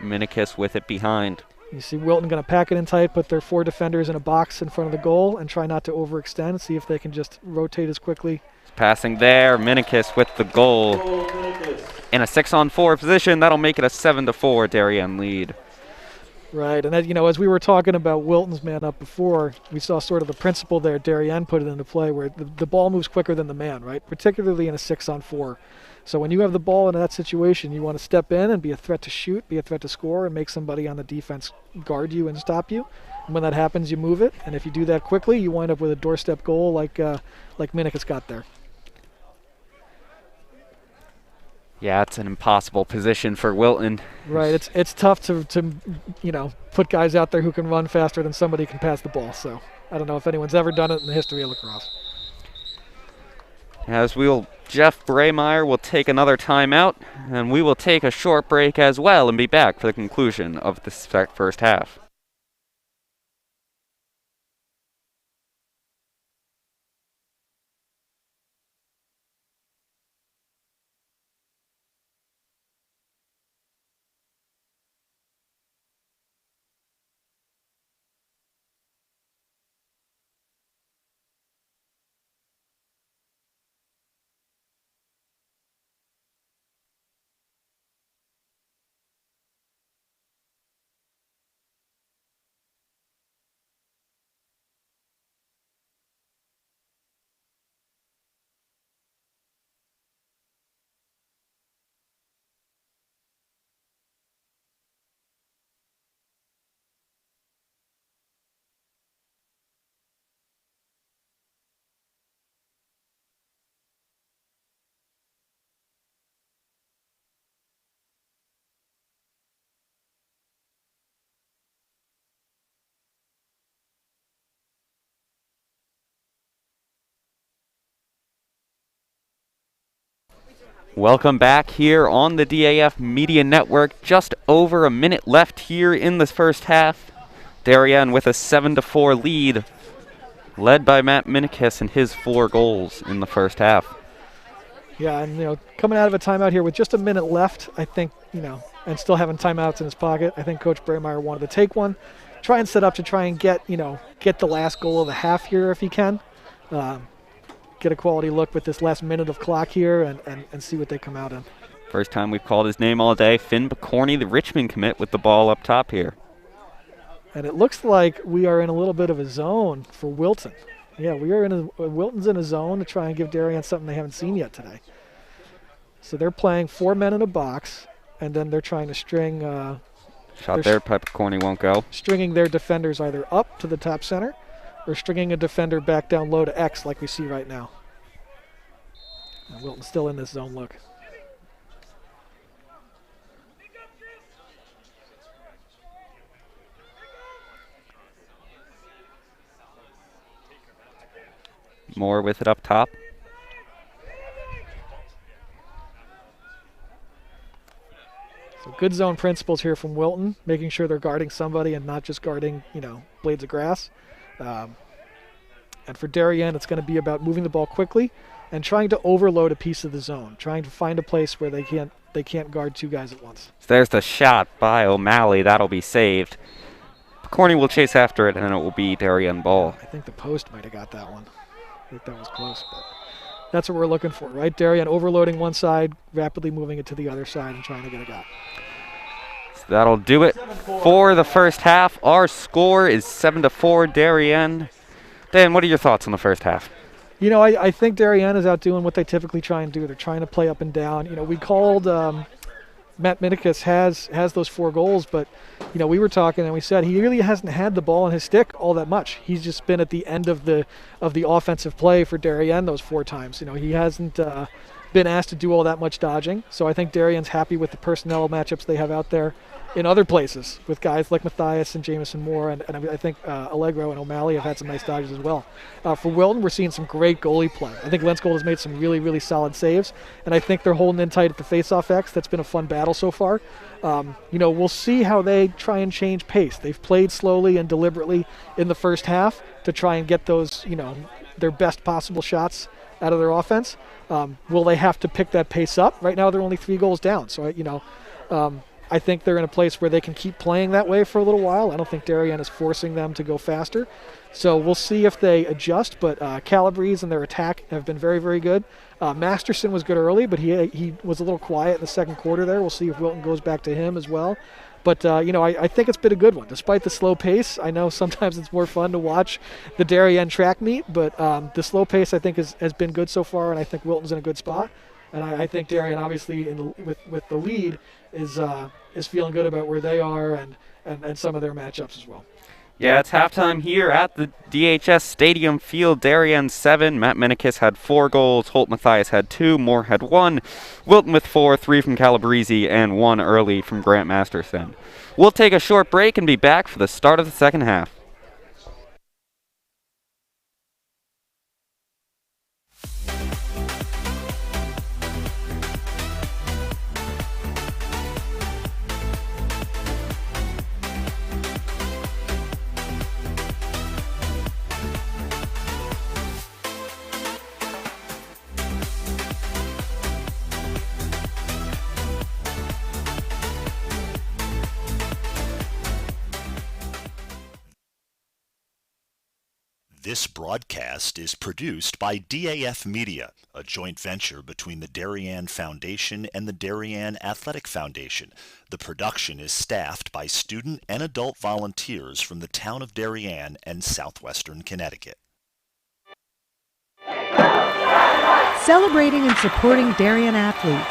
Minikis with it behind. You see Wilton going to pack it in tight, put their 4 defenders in a box in front of the goal, and try not to overextend, see if they can just rotate as quickly. Passing there, Minikis with the goal. In a 6-on-4 position, that'll make it a 7-4 Darien lead. Right, and that, you know, as we were talking about Wilton's man up before, we saw sort of the principle there. Darien put it into play where the ball moves quicker than the man, right? Particularly in a 6-on-4. So when you have the ball in that situation, you want to step in and be a threat to shoot, be a threat to score, and make somebody on the defense guard you and stop you. And when that happens, you move it, and if you do that quickly, you wind up with a doorstep goal like Minikis got there. Yeah, it's an impossible position for Wilton. Right, it's tough to you know, put guys out there who can run faster than somebody who can pass the ball. So I don't know if anyone's ever done it in the history of lacrosse. Jeff Braymeyer will take another timeout, and we will take a short break as well and be back for the conclusion of this first half. Welcome back here on the DAF Media Network. Just over a minute left here in the first half. Darien with a 7-4 lead, led by Matt Minikis and his 4 goals in the first half. Yeah, and you know, coming out of a timeout here with just a minute left, I think, you know, and still having timeouts in his pocket, I think Coach Braymeyer wanted to take one, try and set up to try and get the last goal of the half here if he can. Get a quality look with this last minute of clock here and see what they come out in. First time we've called his name all day. Finn Picorni, the Richmond commit, with the ball up top here. And it looks like we are in a little bit of a zone for Wilton. Yeah, we are in Wilton's in a zone to try and give Darien something they haven't seen yet today. So they're playing 4 men in a box, and then they're trying to string. Shot there, Picorni won't go. Stringing their defenders either up to the top center, or stringing a defender back down low to X like we see right now. And Wilton's still in this zone look. Moore with it up top. So good zone principles here from Wilton, making sure they're guarding somebody and not just guarding, blades of grass. And for Darien, it's going to be about moving the ball quickly and trying to overload a piece of the zone, trying to find a place where they can't guard 2 guys at once. So there's the shot by O'Malley. That'll be saved. Picorni will chase after it, and it will be Darien ball. I think the post might have got that one. I think that was close, but that's what we're looking for, right? Darien overloading one side, rapidly moving it to the other side and trying to get a guy. So that'll do it for the first half. Our score is 7-4 Darien. Dan, what are your thoughts on the first half? I think Darien is out doing what they typically try and do. They're trying to play up and down. We called Matt Minikis has those 4 goals, but we were talking and we said he really hasn't had the ball in his stick all that much. He's just been at the end of the offensive play for Darien those 4 times. He hasn't been asked to do all that much dodging. So I think Darien's happy with the personnel matchups they have out there in other places with guys like Matthias and Jamison Moore, and I think Allegro and O'Malley have had some nice dodges as well. For Wilton, we're seeing some great goalie play. I think Lenskold has made some really, really solid saves, and I think they're holding in tight at the face-off X. That's been a fun battle so far. We'll see how they try and change pace. They've played slowly and deliberately in the first half to try and get those, their best possible shots out of their offense. Will they have to pick that pace up? Right now they're only 3 goals down, so I think they're in a place where they can keep playing that way for a little while. I don't think Darien is forcing them to go faster. So we'll see if they adjust, but Calabrese and their attack have been very, very good. Masterson was good early, but he was a little quiet in the second quarter there. We'll see if Wilton goes back to him as well. But, I think it's been a good one. Despite the slow pace, I know sometimes it's more fun to watch the Darien track meet, but the slow pace I think has been good so far, and I think Wilton's in a good spot. And I think Darien, obviously, with the lead, is feeling good about where they are and some of their matchups as well. Yeah, it's halftime here at the DHS Stadium Field. Darien 7, Matt Minikis had 4 goals, Holt Matthias had 2, Moore had 1, Wilton with 4, 3 from Calabrese, and 1 early from Grant Masterson. We'll take a short break and be back for the start of the second half. This broadcast is produced by DAF Media, a joint venture between the Darien Foundation and the Darien Athletic Foundation. The production is staffed by student and adult volunteers from the town of Darien and southwestern Connecticut. Celebrating and supporting Darien athletes.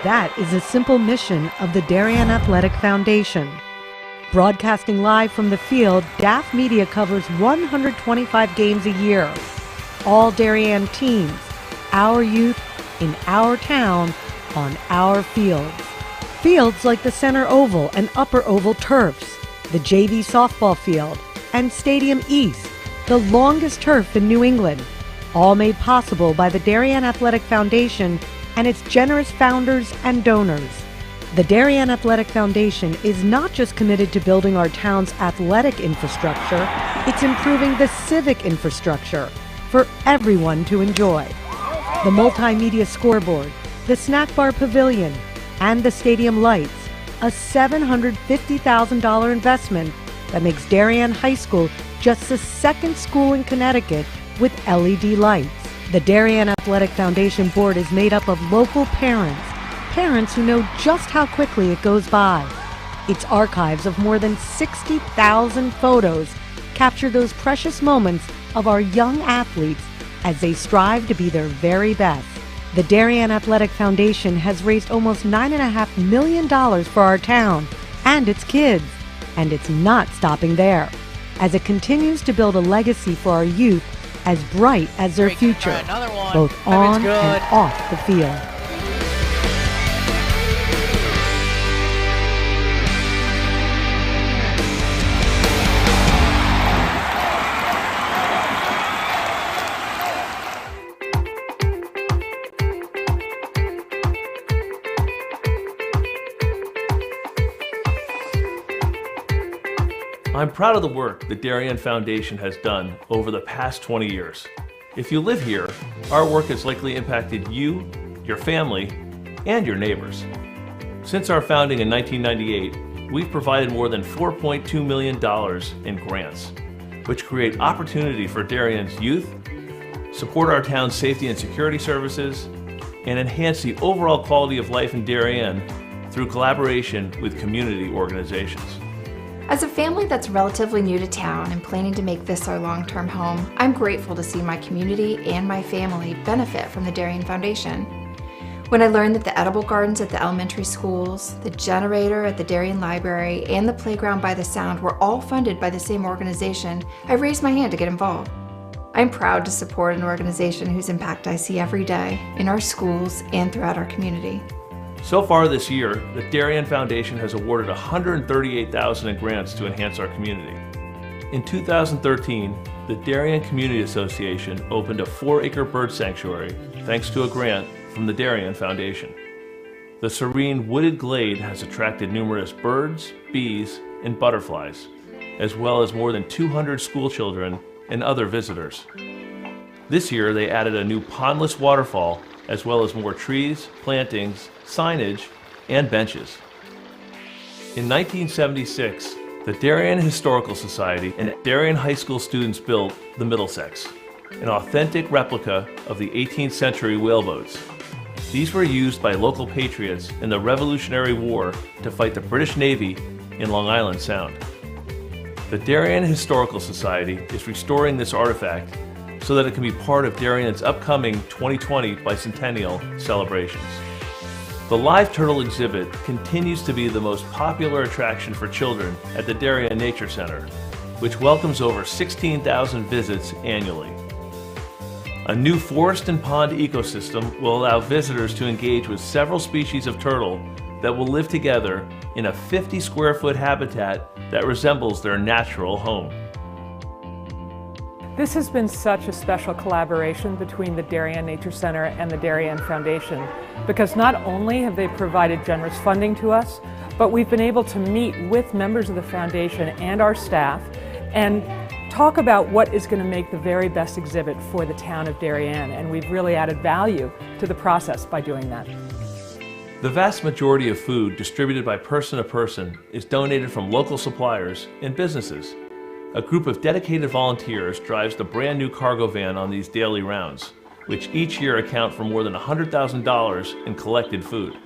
That is a simple mission of the Darien Athletic Foundation. Broadcasting live from the field, DAF Media covers 125 games a year. All Darien teams, our youth, in our town, on our fields. Fields like the Center Oval and Upper Oval turfs, the JV softball field, and Stadium East, the longest turf in New England. All made possible by the Darien Athletic Foundation and its generous founders and donors. The Darien Athletic Foundation is not just committed to building our town's athletic infrastructure, it's improving the civic infrastructure for everyone to enjoy. The multimedia scoreboard, the snack bar pavilion, and the stadium lights, a $750,000 investment that makes Darien High School just the second school in Connecticut with LED lights. The Darien Athletic Foundation board is made up of local parents who know just how quickly it goes by. Its archives of more than 60,000 photos capture those precious moments of our young athletes as they strive to be their very best. The Darien Athletic Foundation has raised almost $9.5 million for our town and its kids, and it's not stopping there, as it continues to build a legacy for our youth as bright as their future, both on and off the field. I'm proud of the work the Darien Foundation has done over the past 20 years. If you live here, our work has likely impacted you, your family, and your neighbors. Since our founding in 1998, we've provided more than $4.2 million in grants, which create opportunity for Darien's youth, support our town's safety and security services, and enhance the overall quality of life in Darien through collaboration with community organizations. As a family that's relatively new to town and planning to make this our long-term home, I'm grateful to see my community and my family benefit from the Darien Foundation. When I learned that the edible gardens at the elementary schools, the generator at the Darien Library, and the playground by the Sound were all funded by the same organization, I raised my hand to get involved. I'm proud to support an organization whose impact I see every day in our schools and throughout our community. So far this year, the Darien Foundation has awarded $138,000 in grants to enhance our community. In 2013, the Darien Community Association opened a 4-acre bird sanctuary thanks to a grant from the Darien Foundation. The serene wooded glade has attracted numerous birds, bees, and butterflies, as well as more than 200 school children and other visitors. This year, they added a new pondless waterfall, as well as more trees, plantings, signage, and benches. In 1976, the Darien Historical Society and Darien High School students built the Middlesex, an authentic replica of the 18th century whaleboats. These were used by local patriots in the Revolutionary War to fight the British Navy in Long Island Sound. The Darien Historical Society is restoring this artifact so that it can be part of Darien's upcoming 2020 bicentennial celebrations. The live turtle exhibit continues to be the most popular attraction for children at the Darien Nature Center, which welcomes over 16,000 visits annually. A new forest and pond ecosystem will allow visitors to engage with several species of turtle that will live together in a 50-square-foot habitat that resembles their natural home. This has been such a special collaboration between the Darien Nature Center and the Darien Foundation, because not only have they provided generous funding to us, but we've been able to meet with members of the foundation and our staff and talk about what is going to make the very best exhibit for the town of Darien, and we've really added value to the process by doing that. The vast majority of food distributed by Person to Person is donated from local suppliers and businesses. A group of dedicated volunteers drives the brand new cargo van on these daily rounds, which each year account for more than $100,000 in collected food.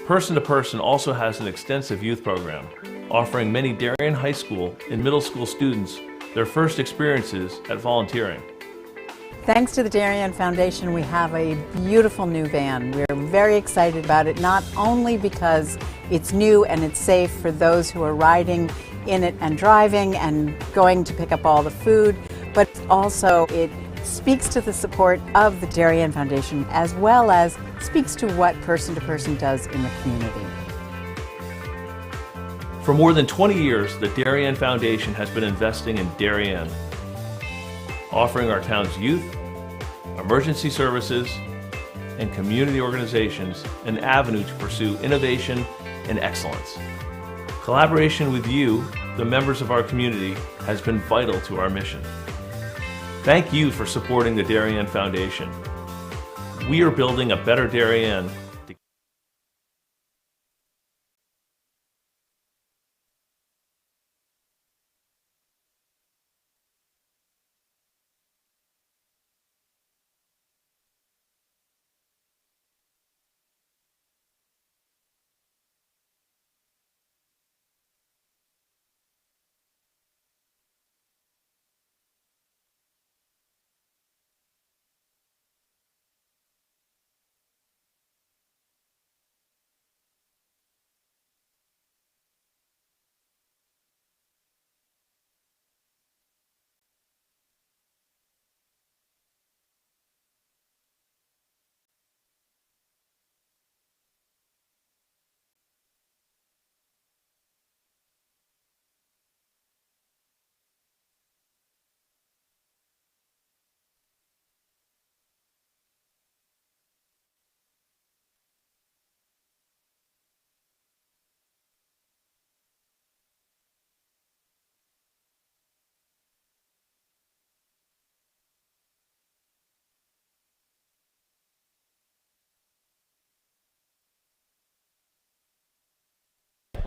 Person to Person also has an extensive youth program, offering many Darien High School and middle school students their first experiences at volunteering. Thanks to the Darien Foundation, we have a beautiful new van. We're very excited about it, not only because it's new and it's safe for those who are riding in it and driving and going to pick up all the food, but also it speaks to the support of the Darien Foundation, as well as speaks to what Person to Person does in the community. For more than 20 years, the Darien Foundation has been investing in Darien, offering our town's youth, emergency services, and community organizations an avenue to pursue innovation and excellence. Collaboration with you, the members of our community, has been vital to our mission. Thank you for supporting the Darien Foundation. We are building a better Darien.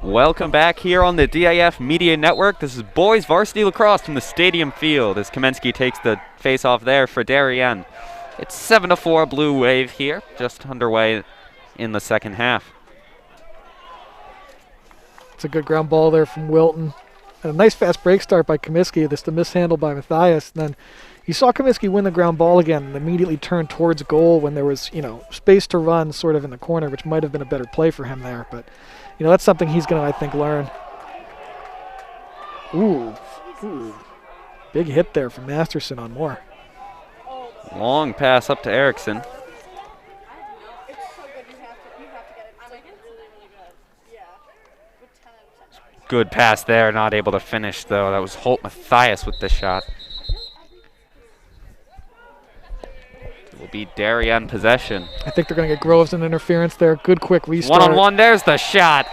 Welcome back here on the DAF Media Network. This is boys varsity lacrosse from the Stadium Field as Kamensky takes the face-off there for Darien. It's 7-4 Blue Wave here, just underway in the second half. It's a good ground ball there from Wilton. And a nice fast break start by Comiskey. This the mishandle by Matthias. And then you saw Comiskey win the ground ball again and immediately turn towards goal when there was, space to run sort of in the corner, which might have been a better play for him there. But, that's something he's going to, I think, learn. Ooh. Big hit there from Masterson on Moore. Long pass up to Erickson. Good pass there, not able to finish though. That was Holt Matthias with the shot. It will be Darien possession. I think they're going to get Groves in interference there. Good quick restart. One-on-one, there's the shot.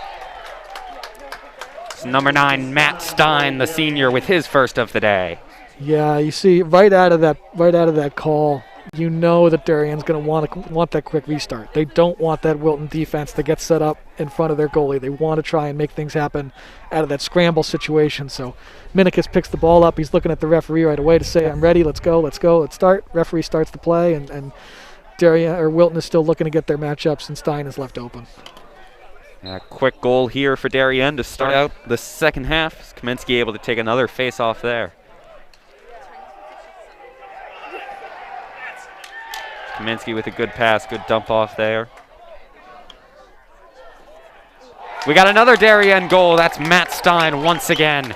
It's number 9, Matt Stein, the senior, with his first of the day. Yeah, you see right out of that call, you know that Darien's going to want that quick restart. They don't want that Wilton defense to get set up in front of their goalie. They want to try and make things happen out of that scramble situation. So Minikis picks the ball up. He's looking at the referee right away to say, I'm ready, let's go, let's start. Referee starts the play, and Wilton is still looking to get their matchups, and Stein is left open. A quick goal here for Darien to start out the second half. Kaminsky able to take another face-off there. Kaminsky with a good pass, good dump off there. We got another Darien goal. That's Matt Stein once again.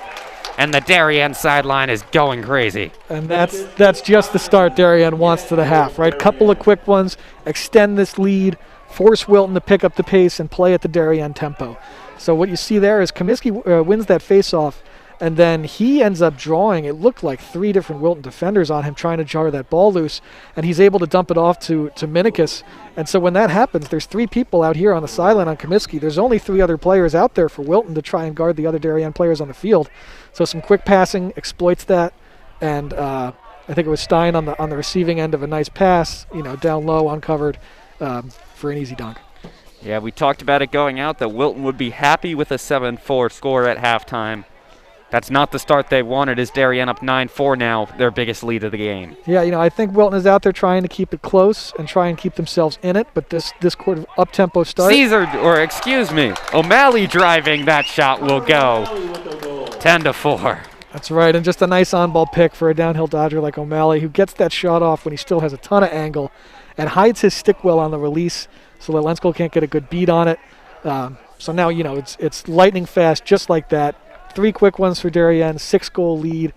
And the Darien sideline is going crazy. And that's just the start Darien wants to the half, right? Couple of quick ones, extend this lead, force Wilton to pick up the pace and play at the Darien tempo. So what you see there is Comiskey wins that face-off, and then he ends up drawing, it looked like 3 different Wilton defenders on him trying to jar that ball loose, and he's able to dump it off to Minikis. And so when that happens, there's 3 people out here on the sideline on Comiskey. There's only 3 other players out there for Wilton to try and guard the other Darien players on the field. So some quick passing exploits that, and I think it was Stein on the receiving end of a nice pass, down low, uncovered, for an easy dunk. Yeah, we talked about it going out that Wilton would be happy with a 7-4 score at halftime. That's not the start they wanted, as Darien up 9-4 now, their biggest lead of the game. Yeah, I think Wilton is out there trying to keep it close and try and keep themselves in it, but this quarter up-tempo start. O'Malley driving that shot will go 10-4. That's right, and just a nice on-ball pick for a downhill dodger like O'Malley, who gets that shot off when he still has a ton of angle and hides his stick well on the release so that Lensko can't get a good beat on it. So now, it's lightning fast just like that. 3 quick ones for Darien, 6-goal lead,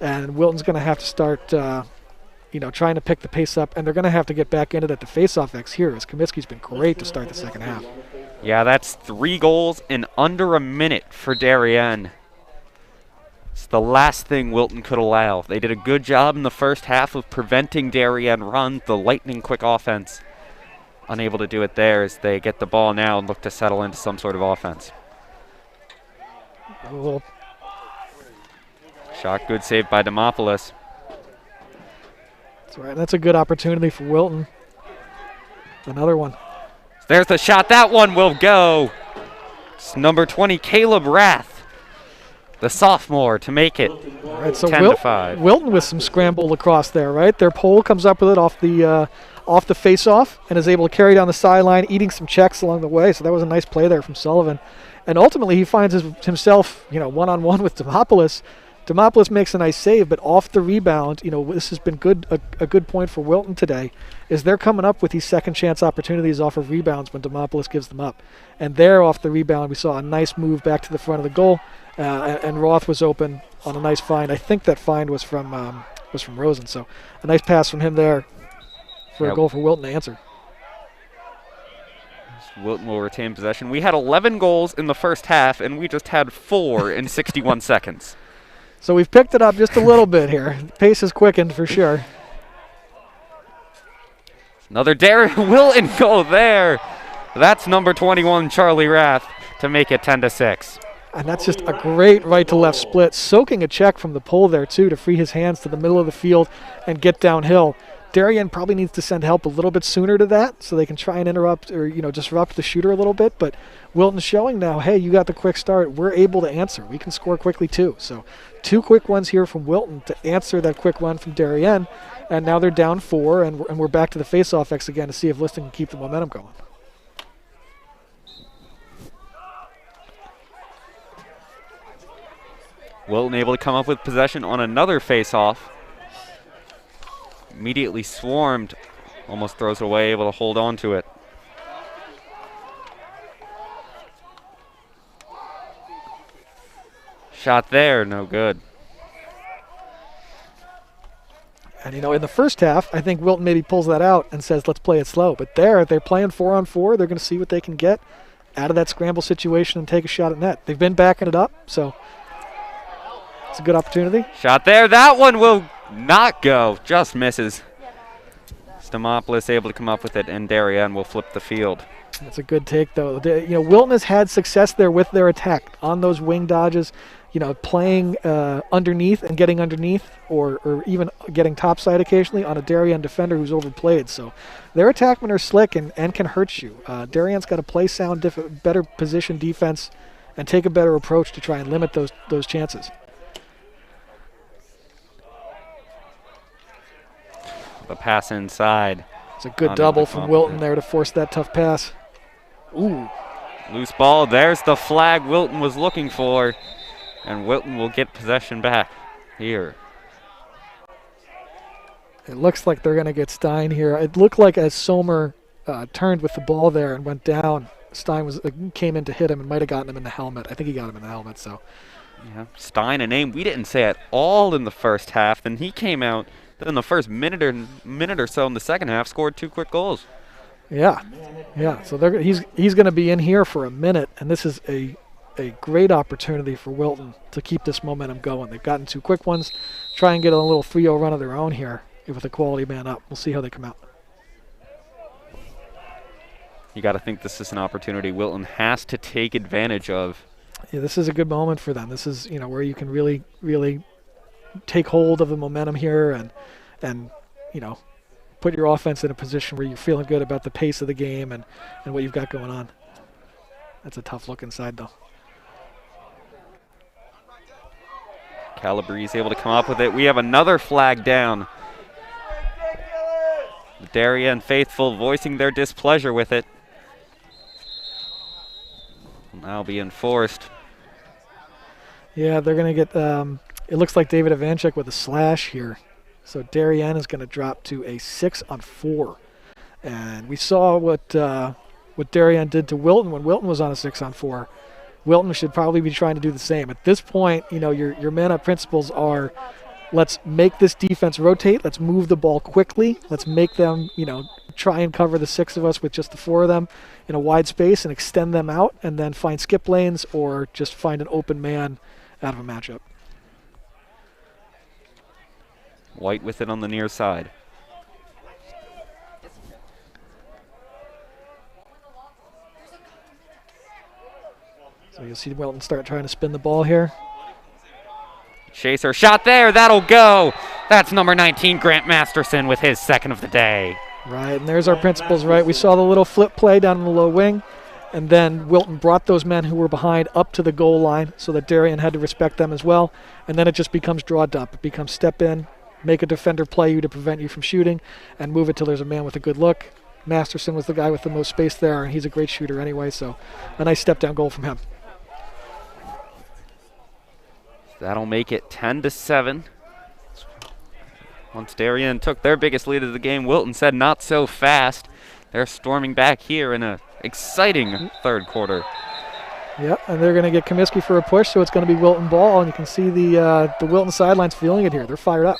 and Wilton's going to have to start, trying to pick the pace up, and they're going to have to get back in it at the face-off X here, as Comiskey's been great to start the second half. Yeah, that's 3 goals in under a minute for Darien. It's the last thing Wilton could allow. They did a good job in the first half of preventing Darien run, the lightning-quick offense. Unable to do it there as they get the ball now and look to settle into some sort of offense. Shot good save by Demopoulos. That's right. That's a good opportunity for Wilton. Another one. There's the shot. That one will go. It's number 20, Caleb Rath, the sophomore, to make it. All right, so 10-5. Wilton with some scramble lacrosse there, right? Their pole comes up with it off the face-off and is able to carry down the sideline, eating some checks along the way. So that was a nice play there from Sullivan. And ultimately, he finds himself, one-on-one with Demopoulos. Demopoulos makes a nice save, but off the rebound, this has been a good point for Wilton today, is they're coming up with these second-chance opportunities off of rebounds when Demopoulos gives them up. And there, off the rebound, we saw a nice move back to the front of the goal, and Roth was open on a nice find. I think that find was from Rosen. So a nice pass from him there for a goal for Wilton to answer. Wilton will retain possession. We had 11 goals in the first half, and we just had 4 in 61 seconds. So we've picked it up just a little bit here. The pace has quickened for sure. Another Darien Wilton goal there. That's number 21, Charlie Rath, to make it 10-6. And that's just a great right-to-left split, soaking a check from the pole there, too, to free his hands to the middle of the field and get downhill. Darien probably needs to send help a little bit sooner to that so they can try and interrupt or, disrupt the shooter a little bit. But Wilton's showing now, hey, you got the quick start. We're able to answer. We can score quickly, too. So 2 quick ones here from Wilton to answer that quick one from Darien. And now they're down 4, and we're back to the face-off X again to see if Liston can keep the momentum going. Wilton able to come up with possession on another face-off. Immediately swarmed, almost throws it away, able to hold on to it. Shot there, no good. And, in the first half, I think Wilton maybe pulls that out and says, let's play it slow. But they're playing 4-on-4. They're going to see what they can get out of that scramble situation and take a shot at net. They've been backing it up, so it's a good opportunity. Shot there. That one will not go. Just misses. Stamopoulos able to come up with it, and Darien will flip the field. That's a good take, though. Wilton has had success there with their attack on those wing dodges, playing underneath and getting underneath or even getting topside occasionally on a Darien defender who's overplayed. So their attackmen are slick and can hurt you. Darien's got to play sound, better position defense and take a better approach to try and limit those chances. The pass inside. It's a good double from Wilton there to force that tough pass. Ooh. Loose ball. There's the flag Wilton was looking for. And Wilton will get possession back here. It looks like they're going to get Stein here. It looked like as Sommer turned with the ball there and went down, Stein came in to hit him and might have gotten him in the helmet. I think he got him in the helmet. So, yeah, Stein, a name we didn't say at all in the first half. Then he came out in the first minute or so in the second half, scored 2 quick goals. Yeah. So he's going to be in here for a minute, and this is a great opportunity for Wilton to keep this momentum going. They've gotten 2 quick ones. Try and get a little 3-0 run of their own here with a quality man up. We'll see how they come out. You got to think this is an opportunity Wilton has to take advantage of. Yeah, this is a good moment for them. This is where you can really, really take hold of the momentum here and put your offense in a position where you're feeling good about the pace of the game and what you've got going on. That's a tough look inside, though. Calabrese able to come up with it. We have another flag down. The Darien faithful voicing their displeasure with it. Will now be enforced. Yeah, they're going to get, it looks like David Ivanchuk with a slash here. So Darien is going to drop to a 6-on-4. And we saw what Darien did to Wilton when Wilton was on a 6-on-4. Wilton should probably be trying to do the same. At this point, your man-up principles are, let's make this defense rotate. Let's move the ball quickly. Let's make them, try and cover the 6 of us with just the 4 of them in a wide space and extend them out and then find skip lanes or just find an open man out of a matchup. White with it on the near side. So you'll see Wilton start trying to spin the ball here. Chaser shot there. That'll go. That's number 19, Grant Masterson, with his 2nd of the day. Right, and there's our principles, right? We saw the little flip play down in the low wing, and then Wilton brought those men who were behind up to the goal line so that Darien had to respect them as well. And then it just becomes draw dump. It becomes step in, make a defender play you to prevent you from shooting, and move it till there's a man with a good look. Masterson was the guy with the most space there, and he's a great shooter anyway, so a nice step-down goal from him. That'll make it 10-7. Once Darien took their biggest lead of the game, Wilton said not so fast. They're storming back here in an exciting third quarter. Yep, and they're going to get Comiskey for a push, so it's going to be Wilton ball, and you can see the Wilton sidelines feeling it here. They're fired up.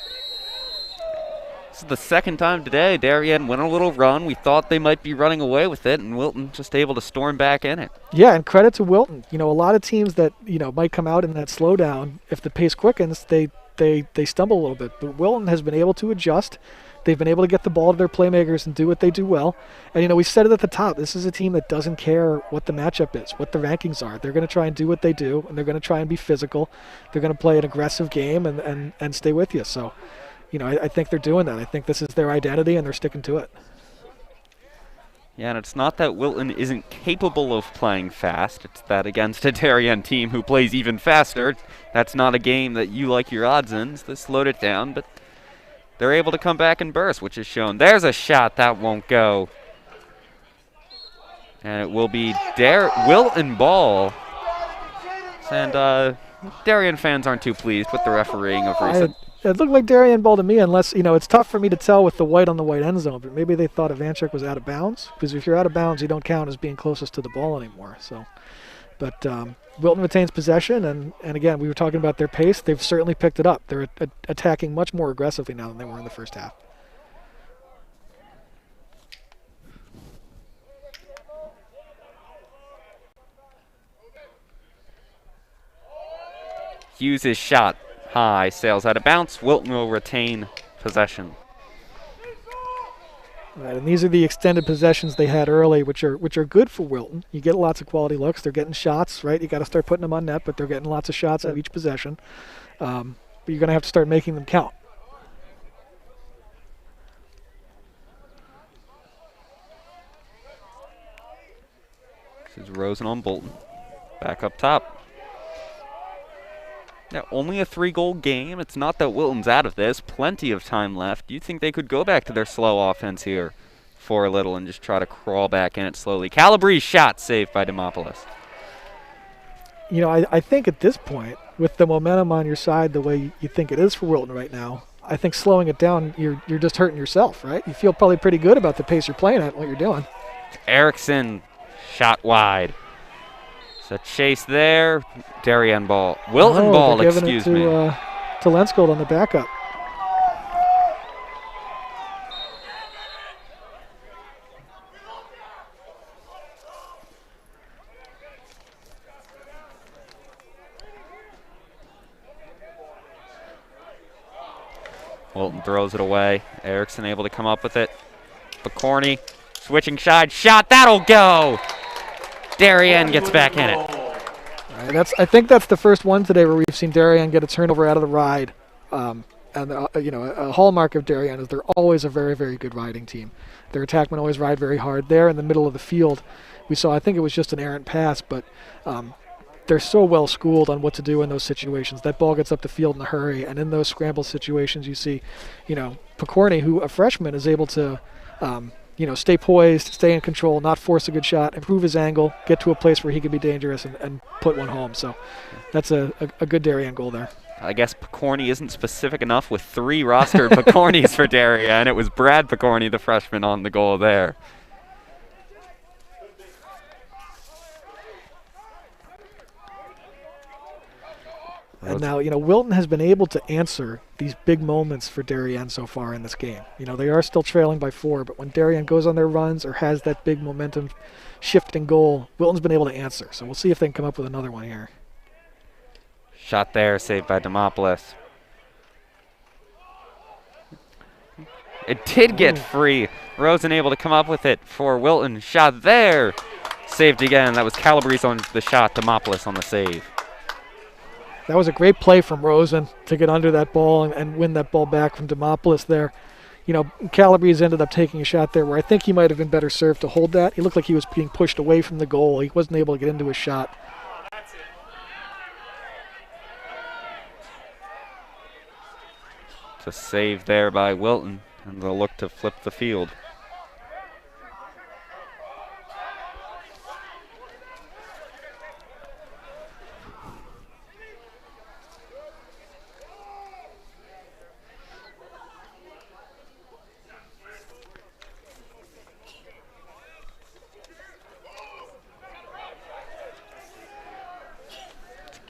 This is the second time today Darien went on a little run. We thought they might be running away with it, and Wilton just able to storm back in it. Yeah, and credit to Wilton. A lot of teams that might come out in that slowdown, if the pace quickens, they stumble a little bit. But Wilton has been able to adjust. They've been able to get the ball to their playmakers and do what they do well. And, we said it at the top. This is a team that doesn't care what the matchup is, what the rankings are. They're going to try and do what they do, and they're going to try and be physical. They're going to play an aggressive game and stay with you. So, I think they're doing that. I think this is their identity, and they're sticking to it. Yeah, and it's not that Wilton isn't capable of playing fast. It's that against a Darien team who plays even faster, that's not a game that you like your odds in. So they slowed it down, but they're able to come back and burst, which is shown. There's a shot that won't go. And it will be Wilton ball. And Darien fans aren't too pleased with the refereeing of recent. It looked like Darien ball to me, unless, it's tough for me to tell with the white on the white end zone, but maybe they thought Ivanchuk was out of bounds, because if you're out of bounds, you don't count as being closest to the ball anymore. So, but Wilton retains possession, and again, we were talking about their pace. They've certainly picked it up. They're attacking much more aggressively now than they were in the first half. Hughes' shot high, sails out of bounds. Wilton will retain possession. Right, and these are the extended possessions they had early, which are good for Wilton. You get lots of quality looks. They're getting shots, right? You got to start putting them on net, but they're getting lots of shots out of each possession. But you're going to have to start making them count. This is Rosen on Bolton. Back up top. Now, only a 3-goal game. It's not that Wilton's out of this. Plenty of time left. Do you think they could go back to their slow offense here for a little and just try to crawl back in it slowly? Calabrese's shot saved by Demopoulos. I think at this point, with the momentum on your side the way you think it is for Wilton right now, I think slowing it down, you're just hurting yourself, right? You feel probably pretty good about the pace you're playing at and what you're doing. Erickson, shot wide. So chase there. Darien ball. Wilton ball, excuse me. To Lenskold on the backup. Wilton throws it away. Erickson able to come up with it. Picorni switching side. Shot. That'll go. Darien gets back in it. I think that's the first one today where we've seen Darien get a turnover out of the ride. A hallmark of Darien is they're always a very, very good riding team. Their attackmen always ride very hard. There in the middle of the field, we saw, I think it was just an errant pass, but they're so well schooled on what to do in those situations. That ball gets up the field in a hurry, and in those scramble situations you see, Picorni, who a freshman, is able to stay poised, stay in control, not force a good shot, improve his angle, get to a place where he can be dangerous and put one home. So that's a good Darien goal there. I guess Picorni isn't specific enough with 3 rostered Picornis for Darien. It was Brad Picorni, the freshman, on the goal there. And now, Wilton has been able to answer these big moments for Darien so far in this game. They are still trailing by 4, but when Darien goes on their runs or has that big momentum shifting goal, Wilton's been able to answer. So we'll see if they can come up with another one here. Shot there, saved by Demopoulos. It did get free. Rosen able to come up with it for Wilton. Shot there, saved again. That was Calabrese on the shot, Demopoulos on the save. That was a great play from Rosen to get under that ball and win that ball back from Demopoulos there. Calabrese ended up taking a shot there where I think he might have been better served to hold that. He looked like he was being pushed away from the goal. He wasn't able to get into his shot. It's a save there by Wilton, and they'll look to flip the field.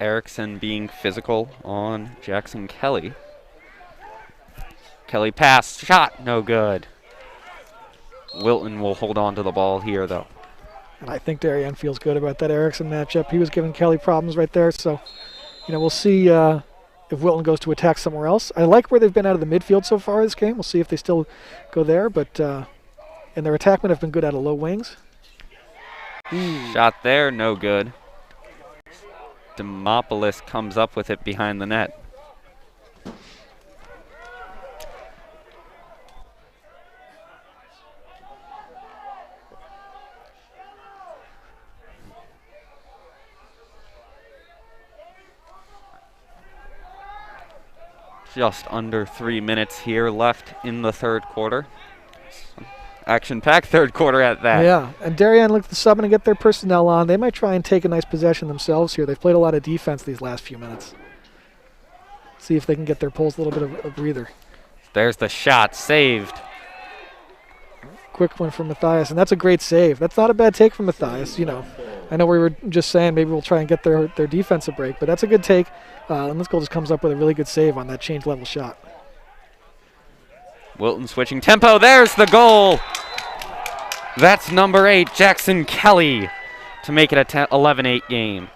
Erickson being physical on Jackson Kelly. Kelly pass, shot, no good. Wilton will hold on to the ball here, though. And I think Darien feels good about that Erickson matchup. He was giving Kelly problems right there, so we'll see if Wilton goes to attack somewhere else. I like where they've been out of the midfield so far this game. We'll see if they still go there, but and their attackmen have been good out of low wings. Shot there, no good. Demopoulos comes up with it behind the net. Just under 3 minutes here left in the third quarter. Action-packed third quarter at that. Yeah, and Darien looks to sub and get their personnel on. They might try and take a nice possession themselves here. They've played a lot of defense these last few minutes. See if they can get their pulls a little bit of a breather. There's the shot, saved. Quick one from Matthias, and that's a great save. That's not a bad take from Matthias. You know, I know we were just saying maybe we'll try and get their defensive break, but that's a good take. And this goal just comes up with a really good save on that change level shot. Wilton switching tempo. There's the goal. That's number 8, Jackson Kelly, to make it a 11-8 game.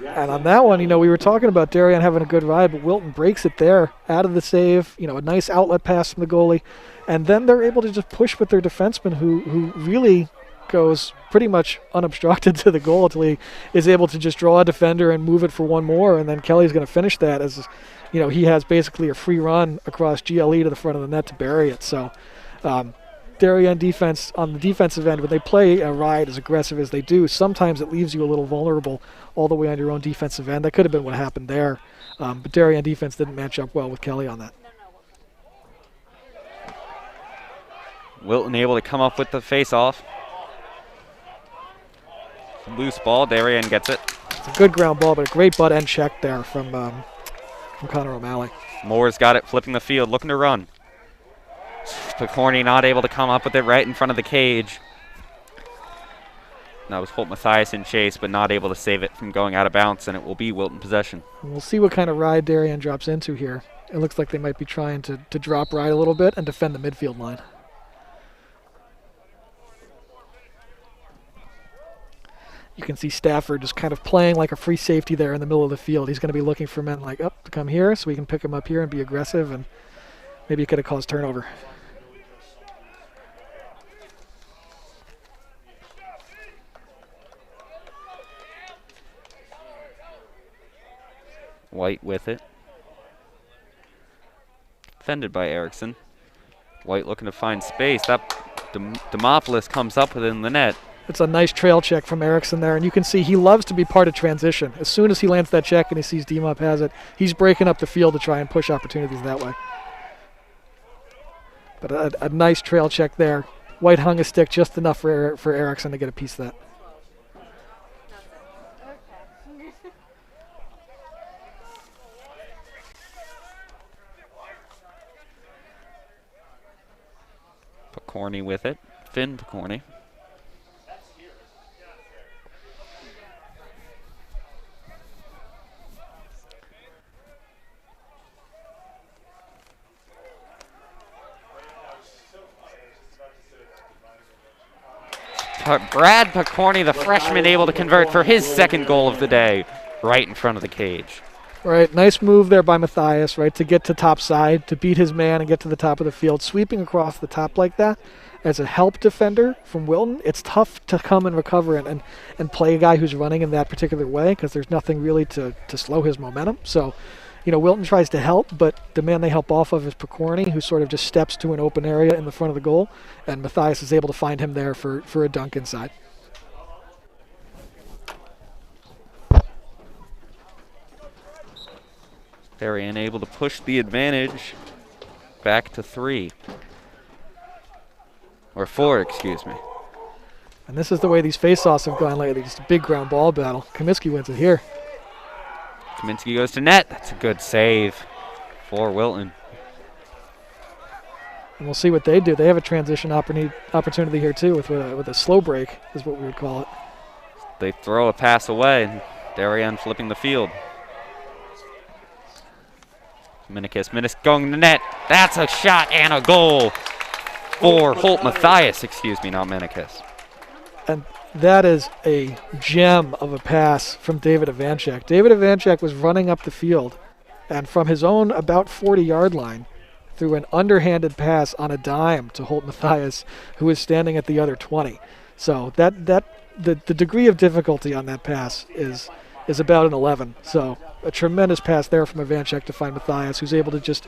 And on that one, you know, we were talking about Darien having a good ride, but Wilton breaks it there out of the save. You know, a nice outlet pass from the goalie. And then they're able to just push with their defenseman who really goes pretty much unobstructed to the goal until he is able to just draw a defender and move it for one more. And then Kelly's going to finish that as, you know, he has basically a free run across GLE to the front of the net to bury it. So Darien defense, on the defensive end, when they play a ride as aggressive as they do, sometimes it leaves you a little vulnerable all the way on your own defensive end. That could have been what happened there. But Darien defense didn't match up well with Kelly on that. Wilton able to come up with the face-off. Loose ball, Darien gets it. It's a good ground ball, but a great butt end check there from Connor O'Malley. Moore's got it, flipping the field, looking to run. Picorni not able to come up with it right in front of the cage. That was Holt Matthias in chase, but not able to save it from going out of bounds, and it will be Wilton possession. And we'll see what kind of ride Darien drops into here. It looks like they might be trying to drop ride a little bit and defend the midfield line. You can see Stafford just kind of playing like a free safety there in the middle of the field. He's going to be looking for men like up to come here so we can pick him up here and be aggressive, and maybe it could have caused turnover. White with it. Defended by Erickson. White looking to find space. That Demopoulos comes up within the net. It's a nice trail check from Erickson there, and you can see he loves to be part of transition. As soon as he lands that check and he sees Demop has it, he's breaking up the field to try and push opportunities that way. But a nice trail check there. White hung a stick just enough for Erickson to get a piece of that. Picorni with it. Finn Picorni. Brad Picorni, the freshman, able to convert for his second goal of the day, right in front of the cage. Right, nice move there by Matthias, right, to get to top side, to beat his man and get to the top of the field. Sweeping across the top like that, as a help defender from Wilton, it's tough to come and recover and play a guy who's running in that particular way because there's nothing really to slow his momentum. So, you know, Wilton tries to help, but the man they help off of is Picorni, who sort of just steps to an open area in the front of the goal, and Matthias is able to find him there for a dunk inside. Darien able to push the advantage back to 3. Or 4, excuse me. And this is the way these face-offs have gone lately, just a big ground ball battle. Comiskey wins it here. Kaminsky goes to net. That's a good save for Wilton. And we'll see what they do. They have a transition opportunity here too with a slow break is what we would call it. They throw a pass away, and Darien flipping the field. Minikis going to net. That's a shot and a goal for Holt Matthias, excuse me, not Minikis. And that is a gem of a pass from David Ivanchek. David Ivanchek was running up the field, and from his own about 40-yard line, threw an underhanded pass on a dime to Holt Matthias, who was standing at the other 20. So the degree of difficulty on that pass is about an 11. So a tremendous pass there from Ivanchek to find Matthias, who's able to just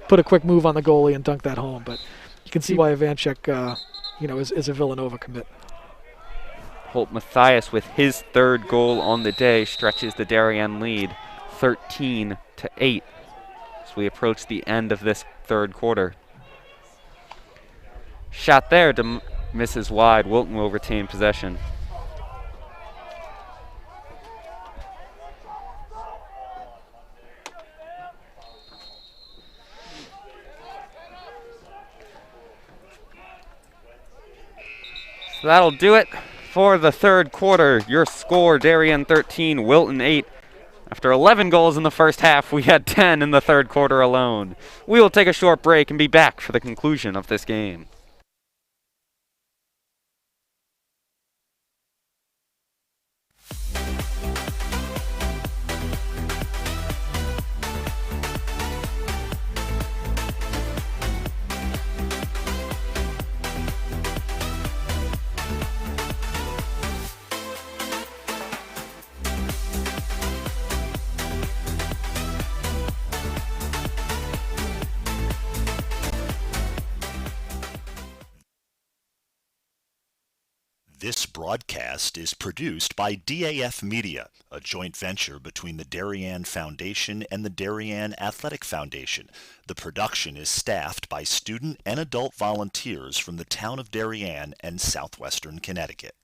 put a quick move on the goalie and dunk that home. But you can see why Ivanchek, is a Villanova commit. Holt Matthias with his third goal on the day stretches the Darien lead 13-8 as we approach the end of this third quarter. Shot there misses wide. Wilton will retain possession. So that'll do it for the third quarter. Your score, Darien 13, Wilton 8. After 11 goals in the first half, we had 10 in the third quarter alone. We will take a short break and be back for the conclusion of this game. This broadcast is produced by DAF Media, a joint venture between the Darien Foundation and the Darien Athletic Foundation. The production is staffed by student and adult volunteers from the town of Darien and southwestern Connecticut.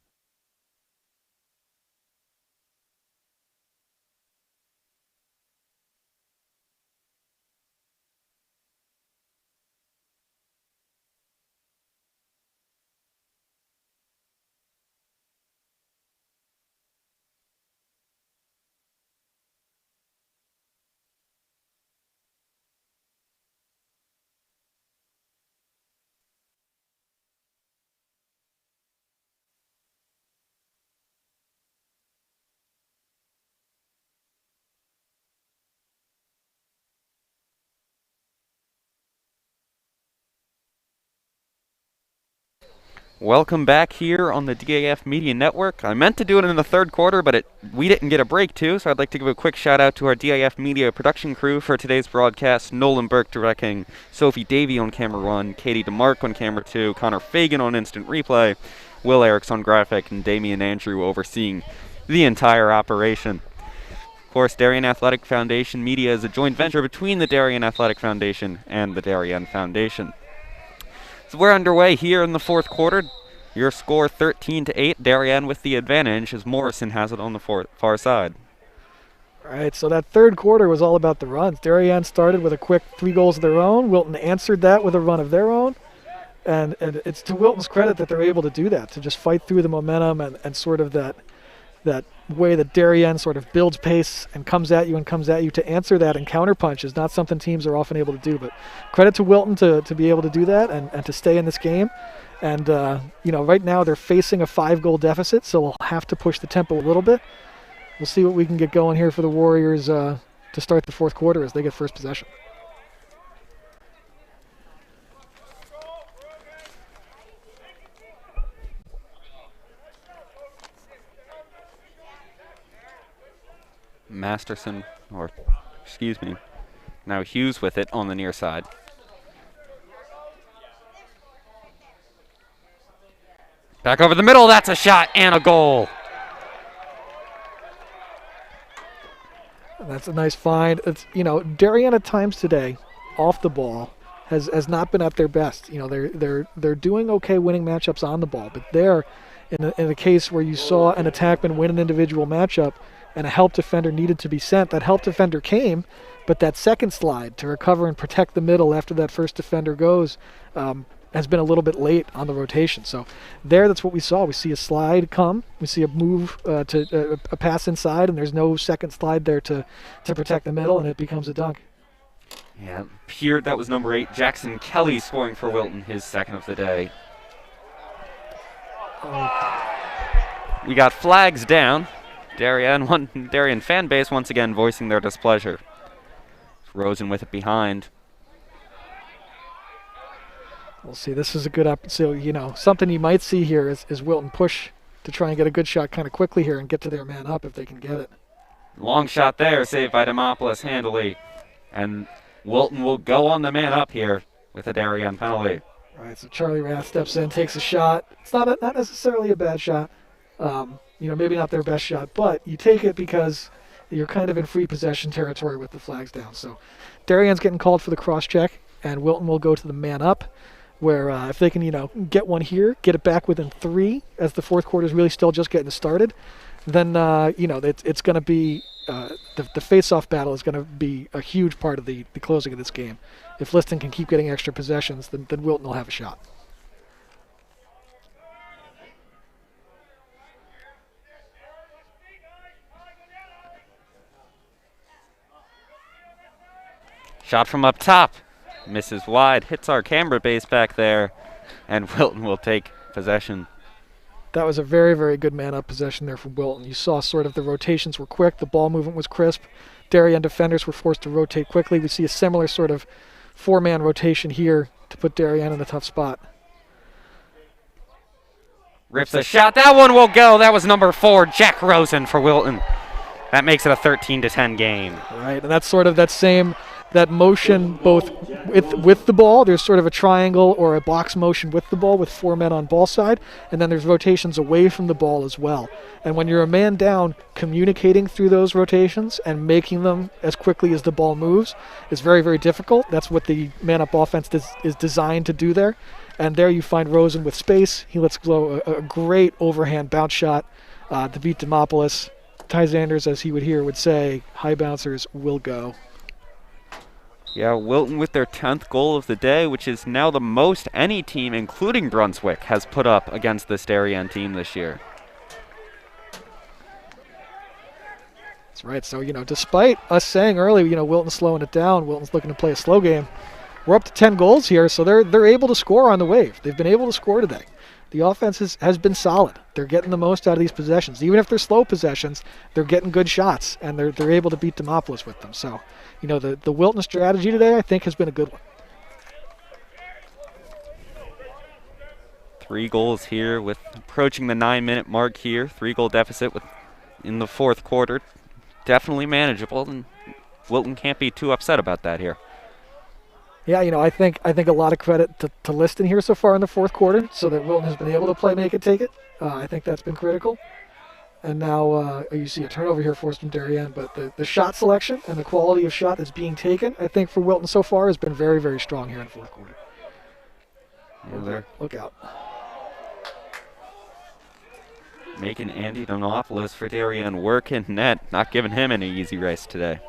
Welcome back here on the DAF Media Network. I meant to do it in the third quarter, but we didn't get a break too, so I'd like to give a quick shout out to our DAF Media production crew for today's broadcast. Nolan Burke directing, Sophie Davey on camera 1, Katie DeMarc on camera 2, Connor Fagan on instant replay, Will Eriks on graphic, and Damian Andrew overseeing the entire operation. Of course, Darien Athletic Foundation Media is a joint venture between the Darien Athletic Foundation and the Darien Foundation. So we're underway here in the fourth quarter. Your score 13-8. Darien with the advantage as Morrison has it on the far side. All right, so that third quarter was all about the runs. Darien started with a quick 3 goals of their own. Wilton answered that with a run of their own. And it's to Wilton's credit that they're able to do that, to just fight through the momentum and sort of that way that Darien sort of builds pace and comes at you to answer that and counterpunch is not something teams are often able to do. But credit to Wilton to be able to do that and to stay in this game. And, right now they're facing a 5-goal deficit, so we'll have to push the tempo a little bit. We'll see what we can get going here for the Warriors to start the fourth quarter as they get first possession. Masterson, now Hughes with it on the near side. Back over the middle, that's a shot and a goal. That's a nice find. It's, Darien at times today, off the ball, has not been at their best. They're doing okay winning matchups on the ball, but they're in a case where you saw an attackman win an individual matchup and a help defender needed to be sent. That help defender came, but that second slide to recover and protect the middle after that first defender goes has been a little bit late on the rotation. So that's what we saw. We see a slide come, we see a move to a pass inside, and there's no second slide there to protect the middle, and it becomes a dunk. Yeah, here that was number 8, Jackson Kelly, scoring for Wilton, his second of the day. We got flags down. Darien fan base once again voicing their displeasure. Rosen with it behind. We'll see. This is a good something you might see here is Wilton push to try and get a good shot kind of quickly here and get to their man up if they can get it. Long shot there, saved by Demopoulos handily. And Wilton will go on the man up here with a Darien penalty. All right, so Charlie Rath steps in, takes a shot. It's not necessarily a bad shot. Maybe not their best shot, but you take it because you're kind of in free possession territory with the flags down. So Darien's getting called for the cross check, and Wilton will go to the man up. where if they can, get one here, get it back within 3 as the fourth quarter is really still just getting started, then, it's going to be the face-off battle is going to be a huge part of the closing of this game. If Liston can keep getting extra possessions, then Wilton will have a shot. Shot from up top. Misses wide. Hits our camera base back there. And Wilton will take possession. That was a very, very good man-up possession there from Wilton. You saw sort of the rotations were quick. The ball movement was crisp. Darien defenders were forced to rotate quickly. We see a similar sort of 4-man rotation here to put Darien in a tough spot. Rips a shot. That one will go. That was number 4, Jack Rosen for Wilton. That makes it a 13-10 game. Right, and that's sort of that motion both with the ball. There's sort of a triangle or a box motion with the ball with 4 men on ball side, and then there's rotations away from the ball as well. And when you're a man down, communicating through those rotations and making them as quickly as the ball moves is very, very difficult. That's what the man-up offense is designed to do there. And there you find Rosen with space. He lets go a great overhand bounce shot to beat Demopoulos. Ty Zanders, as he would say, high bouncers will go. Yeah, Wilton with their 10th goal of the day, which is now the most any team, including Brunswick, has put up against this Darien team this year. That's right. So, despite us saying earlier, Wilton's slowing it down, Wilton's looking to play a slow game, we're up to 10 goals here, so they're able to score on the wave. They've been able to score today. The offense has been solid. They're getting the most out of these possessions. Even if they're slow possessions, they're getting good shots, and they're able to beat Demopoulos with them. So, the Wilton strategy today, I think, has been a good one. 3 goals here with approaching the 9-minute mark here. 3-goal deficit in the fourth quarter. Definitely manageable, and Wilton can't be too upset about that here. Yeah, I think a lot of credit to Liston here so far in the fourth quarter, so that Wilton has been able to play make it, take it. I think that's been critical. And now you see a turnover here forced from Darien, but the shot selection and the quality of shot that's being taken, I think for Wilton so far has been very, very strong here in the fourth quarter. Yeah, look out. Making Andy Donopoulos for Darien work in net, not giving him any easy race today.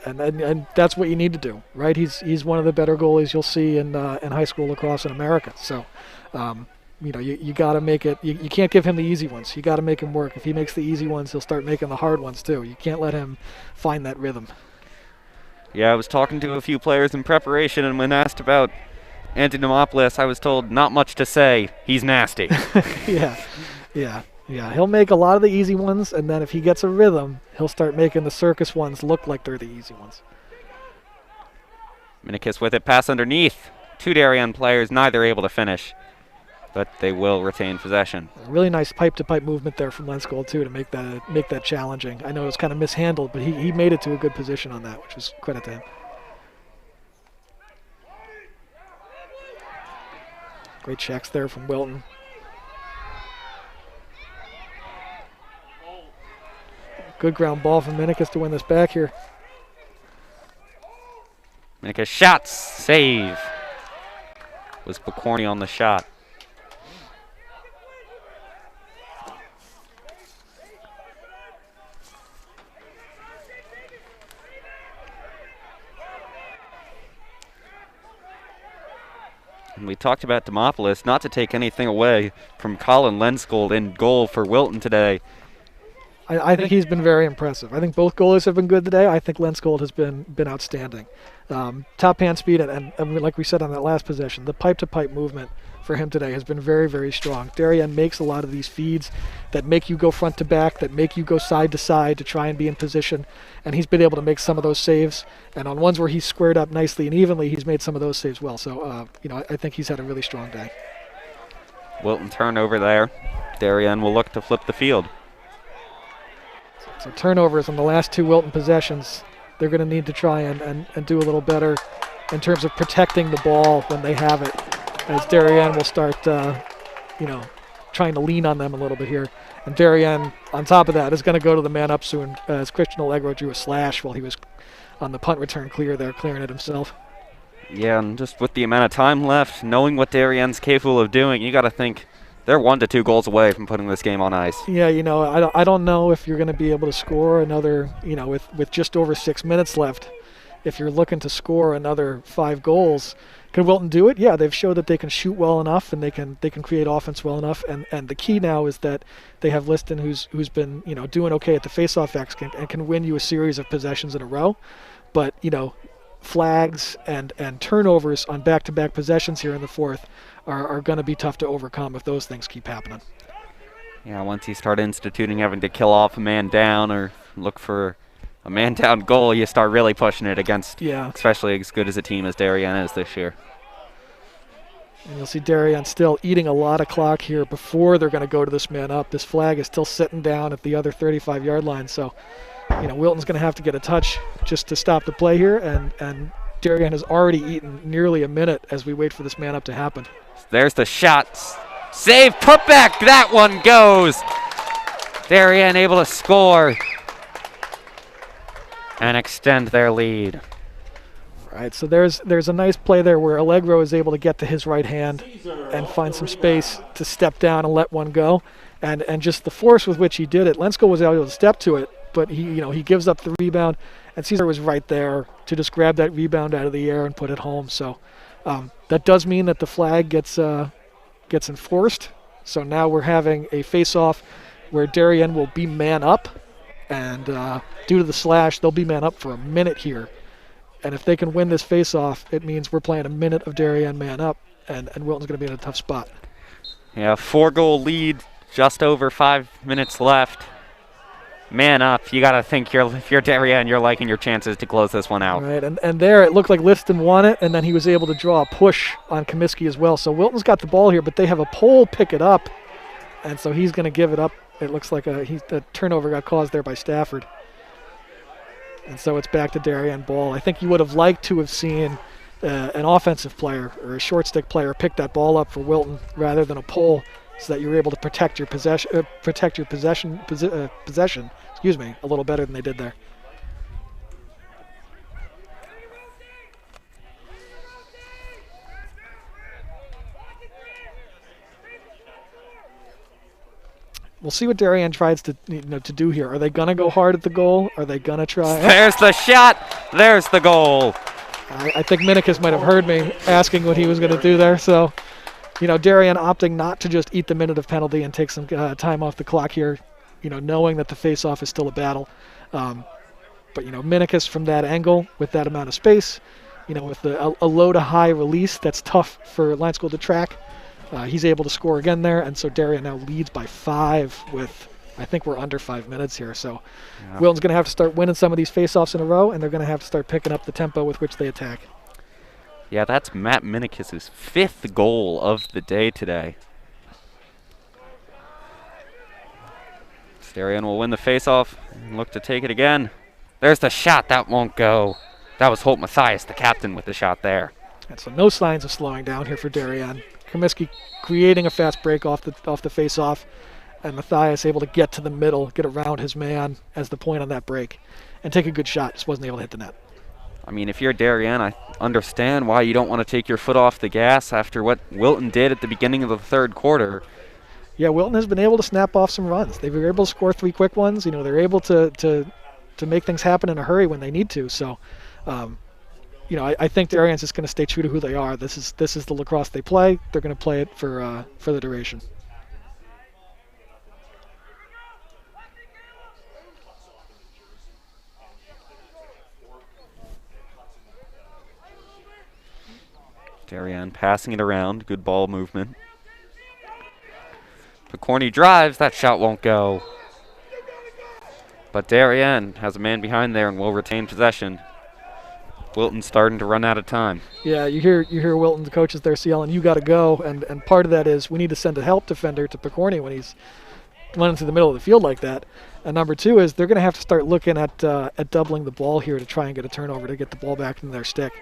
And that's what you need to do, right? He's one of the better goalies you'll see in high school lacrosse in America. So, you got to make it. You can't give him the easy ones. You got to make him work. If he makes the easy ones, he'll start making the hard ones too. You can't let him find that rhythm. Yeah, I was talking to a few players in preparation, and when asked about Andy Demopoulos, I was told not much to say. He's nasty. Yeah, he'll make a lot of the easy ones, and then if he gets a rhythm, he'll start making the circus ones look like they're the easy ones. Minikis with it, pass underneath. 2 Darien players, neither able to finish, but they will retain possession. A really nice pipe-to-pipe movement there from Lenskold, too, to make that challenging. I know it was kind of mishandled, but he made it to a good position on that, which is credit to him. Great checks there from Wilton. Good ground ball from Minikis to win this back here. Minikis shots, save. Was Pokorny on the shot. And we talked about Demopoulos, not to take anything away from Colin Lenskold in goal for Wilton today. I think he's been very impressive. I think both goalies have been good today. I think Lenskold has been outstanding. Top hand speed and like we said on that last possession, the pipe-to-pipe movement for him today has been very, very strong. Darien makes a lot of these feeds that make you go front to back, that make you go side to side to try and be in position, and he's been able to make some of those saves. And on ones where he's squared up nicely and evenly, he's made some of those saves well. So, I think he's had a really strong day. Wilton turnover there. Darien will look to flip the field. So turnovers on the last 2 Wilton possessions, they're going to need to try and do a little better in terms of protecting the ball when they have it, as Darien will start, trying to lean on them a little bit here. And Darien, on top of that, is going to go to the man up soon, as Christian Allegro drew a slash while he was on the punt return clear there, clearing it himself. Yeah, and just with the amount of time left, knowing what Darien's capable of doing, you got to think they're 1 to 2 goals away from putting this game on ice. Yeah, I don't know if you're going to be able to score another, with just over 6 minutes left. If you're looking to score another 5 goals, can Wilton do it? Yeah, they've showed that they can shoot well enough and they can create offense well enough. And the key now is that they have Liston who's been doing okay at the faceoff X and can win you a series of possessions in a row. But flags and turnovers on back-to-back possessions here in the fourth are going to be tough to overcome if those things keep happening. Yeah, once you start instituting having to kill off a man down or look for a man down goal, you start really pushing it against, especially as good as a team as Darien is this year. And you'll see Darien still eating a lot of clock here before they're going to go to this man up. This flag is still sitting down at the other 35-yard line, so Wilton's going to have to get a touch just to stop the play here, and Darien has already eaten nearly a minute as we wait for this man up to happen. There's the shot. Save, put back, that one goes. Darien able to score and extend their lead. Right, so there's a nice play there where Allegro is able to get to his right hand and find some space to step down and let one go. And just the force with which he did it, Lensko was able to step to it, but he gives up the rebound, and Caesar was right there to just grab that rebound out of the air and put it home. So that does mean that the flag gets enforced. So now we're having a face-off where Darien will be man up, and due to the slash, they'll be man up for a minute here. And if they can win this face-off, it means we're playing a minute of Darien man up, and Wilton's going to be in a tough spot. Yeah, 4-goal lead, just over 5 minutes left. Man up, you got to think if you're Darien, you're liking your chances to close this one out. Right, and there it looked like Liston won it, and then he was able to draw a push on Comiskey as well. So Wilton's got the ball here, but they have a pole pick it up, and so he's going to give it up. It looks like the turnover got caused there by Stafford. And so it's back to Darien ball. I think you would have liked to have seen an offensive player or a short stick player pick that ball up for Wilton rather than a pole, so that you were able to protect your possession, a little better than they did there. We'll see what Darien tries to do here. Are they gonna go hard at the goal? Are they gonna try? There's the shot. There's the goal. I think Minikis might have heard me asking what he was gonna do there. So, Darien opting not to just eat the minute of penalty and take some time off the clock here, knowing that the face-off is still a battle. But Minikis from that angle with that amount of space, with a low to high release, that's tough for line school to track. He's able to score again there, and so Darien now leads by 5 with, I think we're under 5 minutes here. So Wilton's going to have to start winning some of these face-offs in a row, and they're going to have to start picking up the tempo with which they attack. Yeah, that's Matt Minikis' 5th goal of the day today. Darien will win the face-off and look to take it again. There's the shot. That won't go. That was Holt Mathias, the captain, with the shot there. And so no signs of slowing down here for Darien. Comiskey creating a fast break off the face-off, and Mathias able to get to the middle, get around his man as the point on that break, and take a good shot. Just wasn't able to hit the net. I mean, if you're Darien, I understand why you don't want to take your foot off the gas after what Wilton did at the beginning of the third quarter. Yeah, Wilton has been able to snap off some runs. They were able to score 3 quick ones. They're able to make things happen in a hurry when they need to. So, I think Darien's just going to stay true to who they are. This is the lacrosse they play. They're going to play it for the duration. Darien passing it around. Good ball movement. Picorni drives. That shot won't go. But Darien has a man behind there and will retain possession. Wilton's starting to run out of time. Yeah, you hear Wilton, the coaches there yelling, "You got to go," and part of that is we need to send a help defender to Picorni when he's running through the middle of the field like that. And number 2 is they're going to have to start looking at doubling the ball here to try and get a turnover to get the ball back in their stick.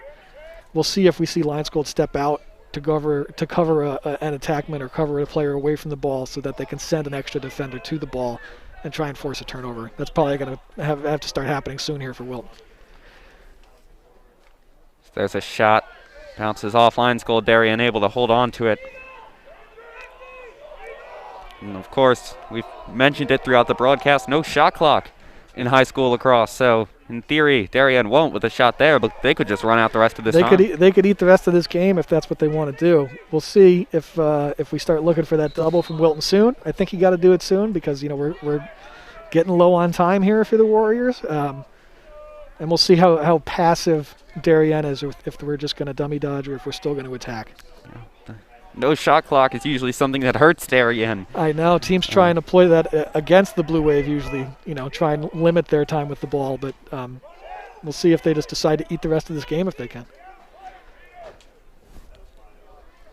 We'll see if we see Lions Gold step out to cover an attackman or cover a player away from the ball so that they can send an extra defender to the ball and try and force a turnover. That's probably going to have to start happening soon here for Wilton. There's a shot. Bounces off line goal. Darien able to hold on to it. And of course, we've mentioned it throughout the broadcast, no shot clock in high school lacrosse. So in theory, Darien won't with a shot there, but they could just run out the rest of this time. They could eat the rest of this game if that's what they want to do. We'll see if we start looking for that double from Wilton soon. I think you got to do it soon because we're getting low on time here for the Warriors. And we'll see how passive Darien is, or if we're just going to dummy dodge or if we're still going to attack. No shot clock is usually something that hurts Darien. I know. Teams try and employ that against the Blue Wave usually, try and limit their time with the ball. But we'll see if they just decide to eat the rest of this game if they can.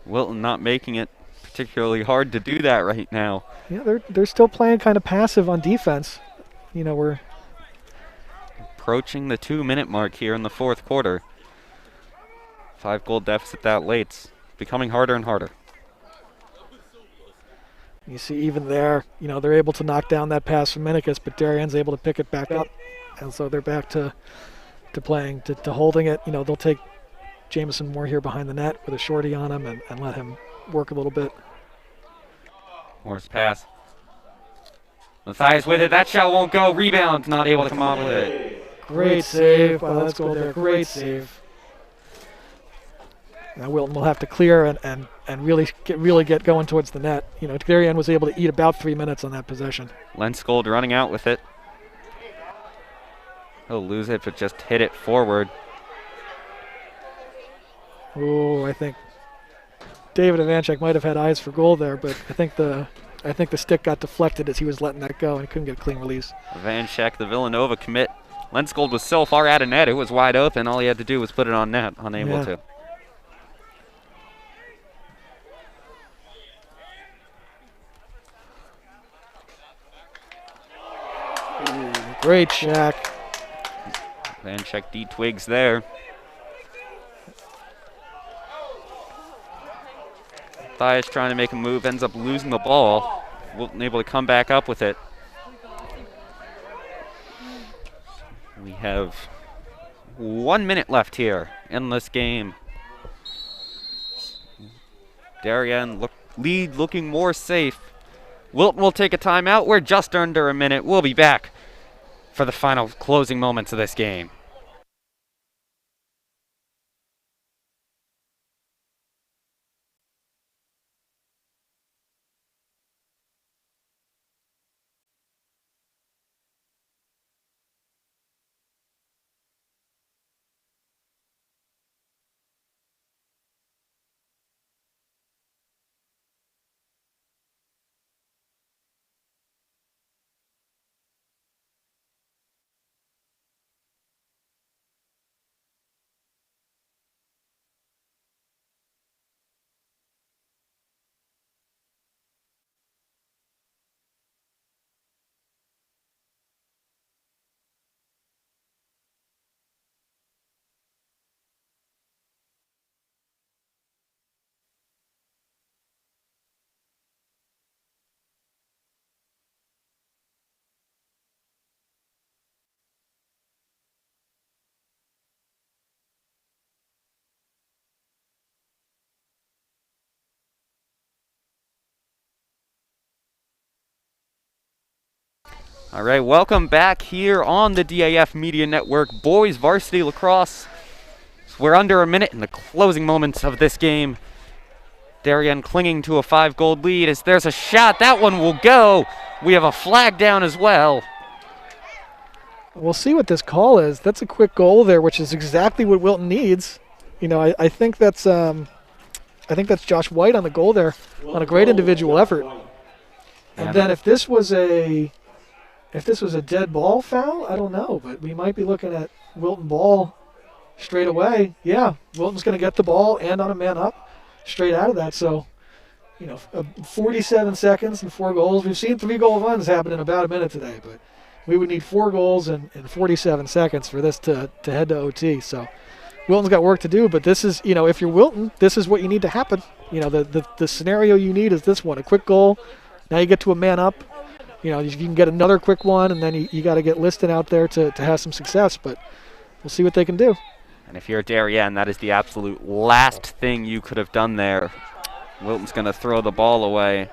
Wilton not making it particularly hard to do that right now. Yeah, they're still playing kind of passive on defense. We're approaching the 2-minute mark here in the fourth quarter. 5-goal deficit that late. It's becoming harder and harder. You see even there, they're able to knock down that pass from Minikis, but Darien's able to pick it back up. And so they're back to playing, to holding it. They'll take Jameson Moore here behind the net with a shorty on him and let him work a little bit. Moore's pass. Matthias with it. That shot won't go. Rebound. Not able to come on with it. Great save. Wow, let's go there. Great save. Now Wilton will have to clear and really get going towards the net. Darien was able to eat about 3 minutes on that possession. Lenskold running out with it. He'll lose it, but just hit it forward. Oh, I think David Ivanchek might have had eyes for goal there, but I think the stick got deflected as he was letting that go and couldn't get a clean release. Ivanchek, the Villanova commit. Lenskold was so far out of net, it was wide open. All he had to do was put it on net, unable to. Great check. Ivanchek D-twigs there. Matthias trying to make a move, ends up losing the ball. Wilton able to come back up with it. We have 1 minute left here in this game. Darien lead looking more safe. Wilton will take a timeout. We're just under a minute. We'll be back for the final closing moments of this game. All right, welcome back here on the DAF Media Network. Boys Varsity Lacrosse. We're under a minute in the closing moments of this game. Darien clinging to a 5-goal lead as there's a shot. That one will go. We have a flag down as well. We'll see what this call is. That's a quick goal there, which is exactly what Wilton needs. I think that's Josh White on the goal there on a great individual effort. And then if this was a dead ball foul, I don't know, but we might be looking at Wilton ball straight away. Yeah, Wilton's going to get the ball and on a man up straight out of that. So, 47 seconds and 4 goals. We've seen 3-goal runs happen in about a minute today, but we would need 4 goals in 47 seconds for this to head to OT. So Wilton's got work to do, but this is, if you're Wilton, this is what you need to happen. The scenario you need is this one, a quick goal. Now you get to a man up. If you can get another quick one, and then you got to get Liston out there to have some success, but we'll see what they can do. And if you're Darien, that is the absolute last thing you could have done there. Wilton's going to throw the ball away.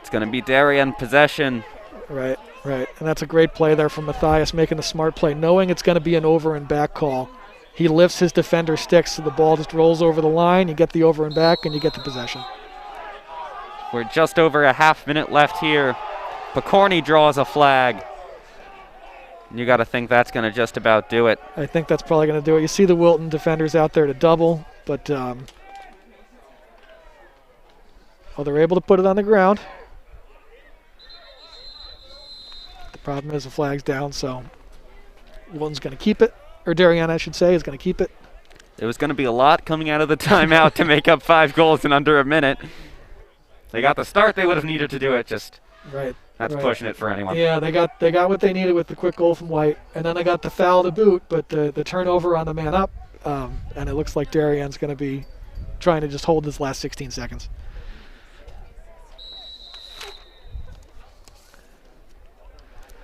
It's going to be Darien possession. Right. And that's a great play there from Matthias, making the smart play, knowing it's going to be an over and back call. He lifts his defender sticks, so the ball just rolls over the line. You get the over and back, and you get the possession. We're just over a half minute left here. Picorni draws a flag. You got to think that's going to just about do it. I think that's probably going to do it. You see the Wilton defenders out there to double, but they're able to put it on the ground. The problem is the flag's down, so Wilton's going to keep it. Or Darien, I should say, is going to keep it. There was going to be a lot coming out of the timeout to make up 5 goals in under a minute. They got the start they would have needed to do it. Just that's pushing it for anyone. Yeah, they got what they needed with the quick goal from White, and then they got the foul to boot, but the turnover on the man up, and it looks like Darien's going to be trying to just hold this last 16 seconds.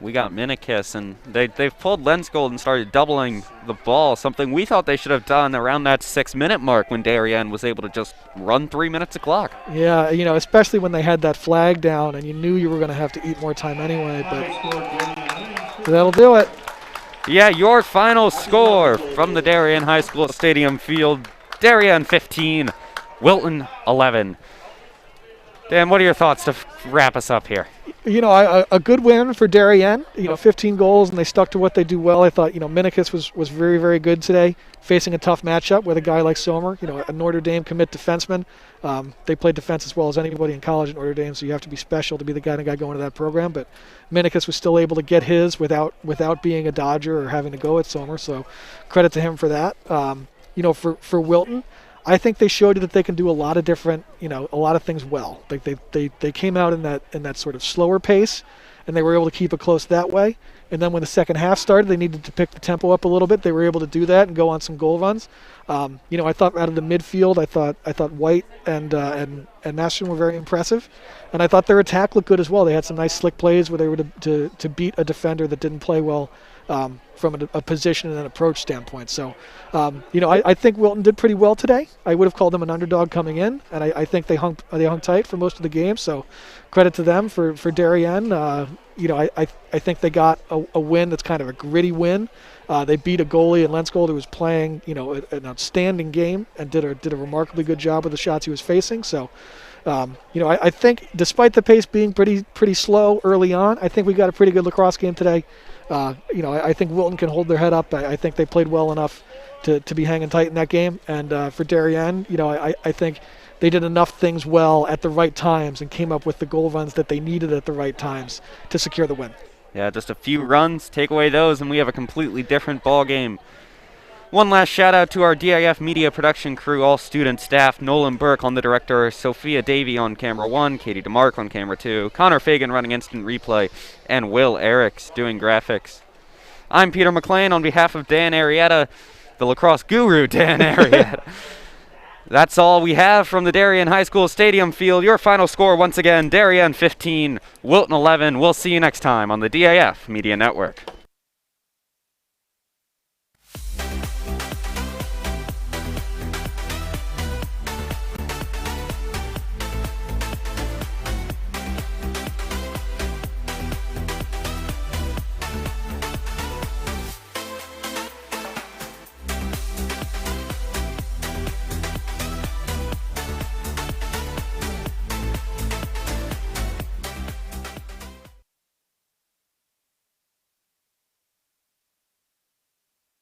We got Minikis, and they've pulled Lensgold and started doubling the ball, something we thought they should have done around that 6-minute mark when Darien was able to just run 3 minutes of clock. Yeah, especially when they had that flag down and you knew you were going to have to eat more time anyway, but that'll do it. Yeah, your final score from the Darien High School Stadium Field, Darien 15, Wilton 11. Dan, what are your thoughts to wrap us up here? A good win for Darien. 15 goals, and they stuck to what they do well. I thought, Minikis was very, very good today, facing a tough matchup with a guy like Sommer, a Notre Dame commit defenseman. They played defense as well as anybody in college at Notre Dame, so you have to be special to be the kind of guy going to that program. But Minikis was still able to get his without being a Dodger or having to go at Sommer, so credit to him for that. For Wilton, I think they showed you that they can do a lot of different, a lot of things well. Like they came out in that sort of slower pace, and they were able to keep it close that way. And then when the second half started, they needed to pick the tempo up a little bit. They were able to do that and go on some goal runs. I thought out of the midfield, I thought White and Masterson were very impressive, and I thought their attack looked good as well. They had some nice slick plays where they were to beat a defender that didn't play well from a position and an approach standpoint. So, I think Wilton did pretty well today. I would have called them an underdog coming in, and I think they hung tight for most of the game. So, credit to them for Darien. I think they got a win that's kind of a gritty win. They beat a goalie in Lensgold who was playing, an outstanding game and did a remarkably good job with the shots he was facing. So, I think despite the pace being pretty slow early on, I think we got a pretty good lacrosse game today. I think Wilton can hold their head up. I think they played well enough to be hanging tight in that game. And for Darien, I think they did enough things well at the right times and came up with the goal runs that they needed at the right times to secure the win. Yeah, just a few runs, take away those, and we have a completely different ball game. One last shout out to our DAF Media production crew, all student staff, Nolan Burke on the director, Sophia Davey on camera 1, Katie DeMarc on camera 2, Connor Fagan running instant replay, and Will Eriks doing graphics. I'm Peter McLean on behalf of Dan Arrieta, the lacrosse guru Dan Arrieta. That's all we have from the Darien High School Stadium Field. Your final score once again, Darien 15, Wilton 11. We'll see you next time on the DAF Media Network.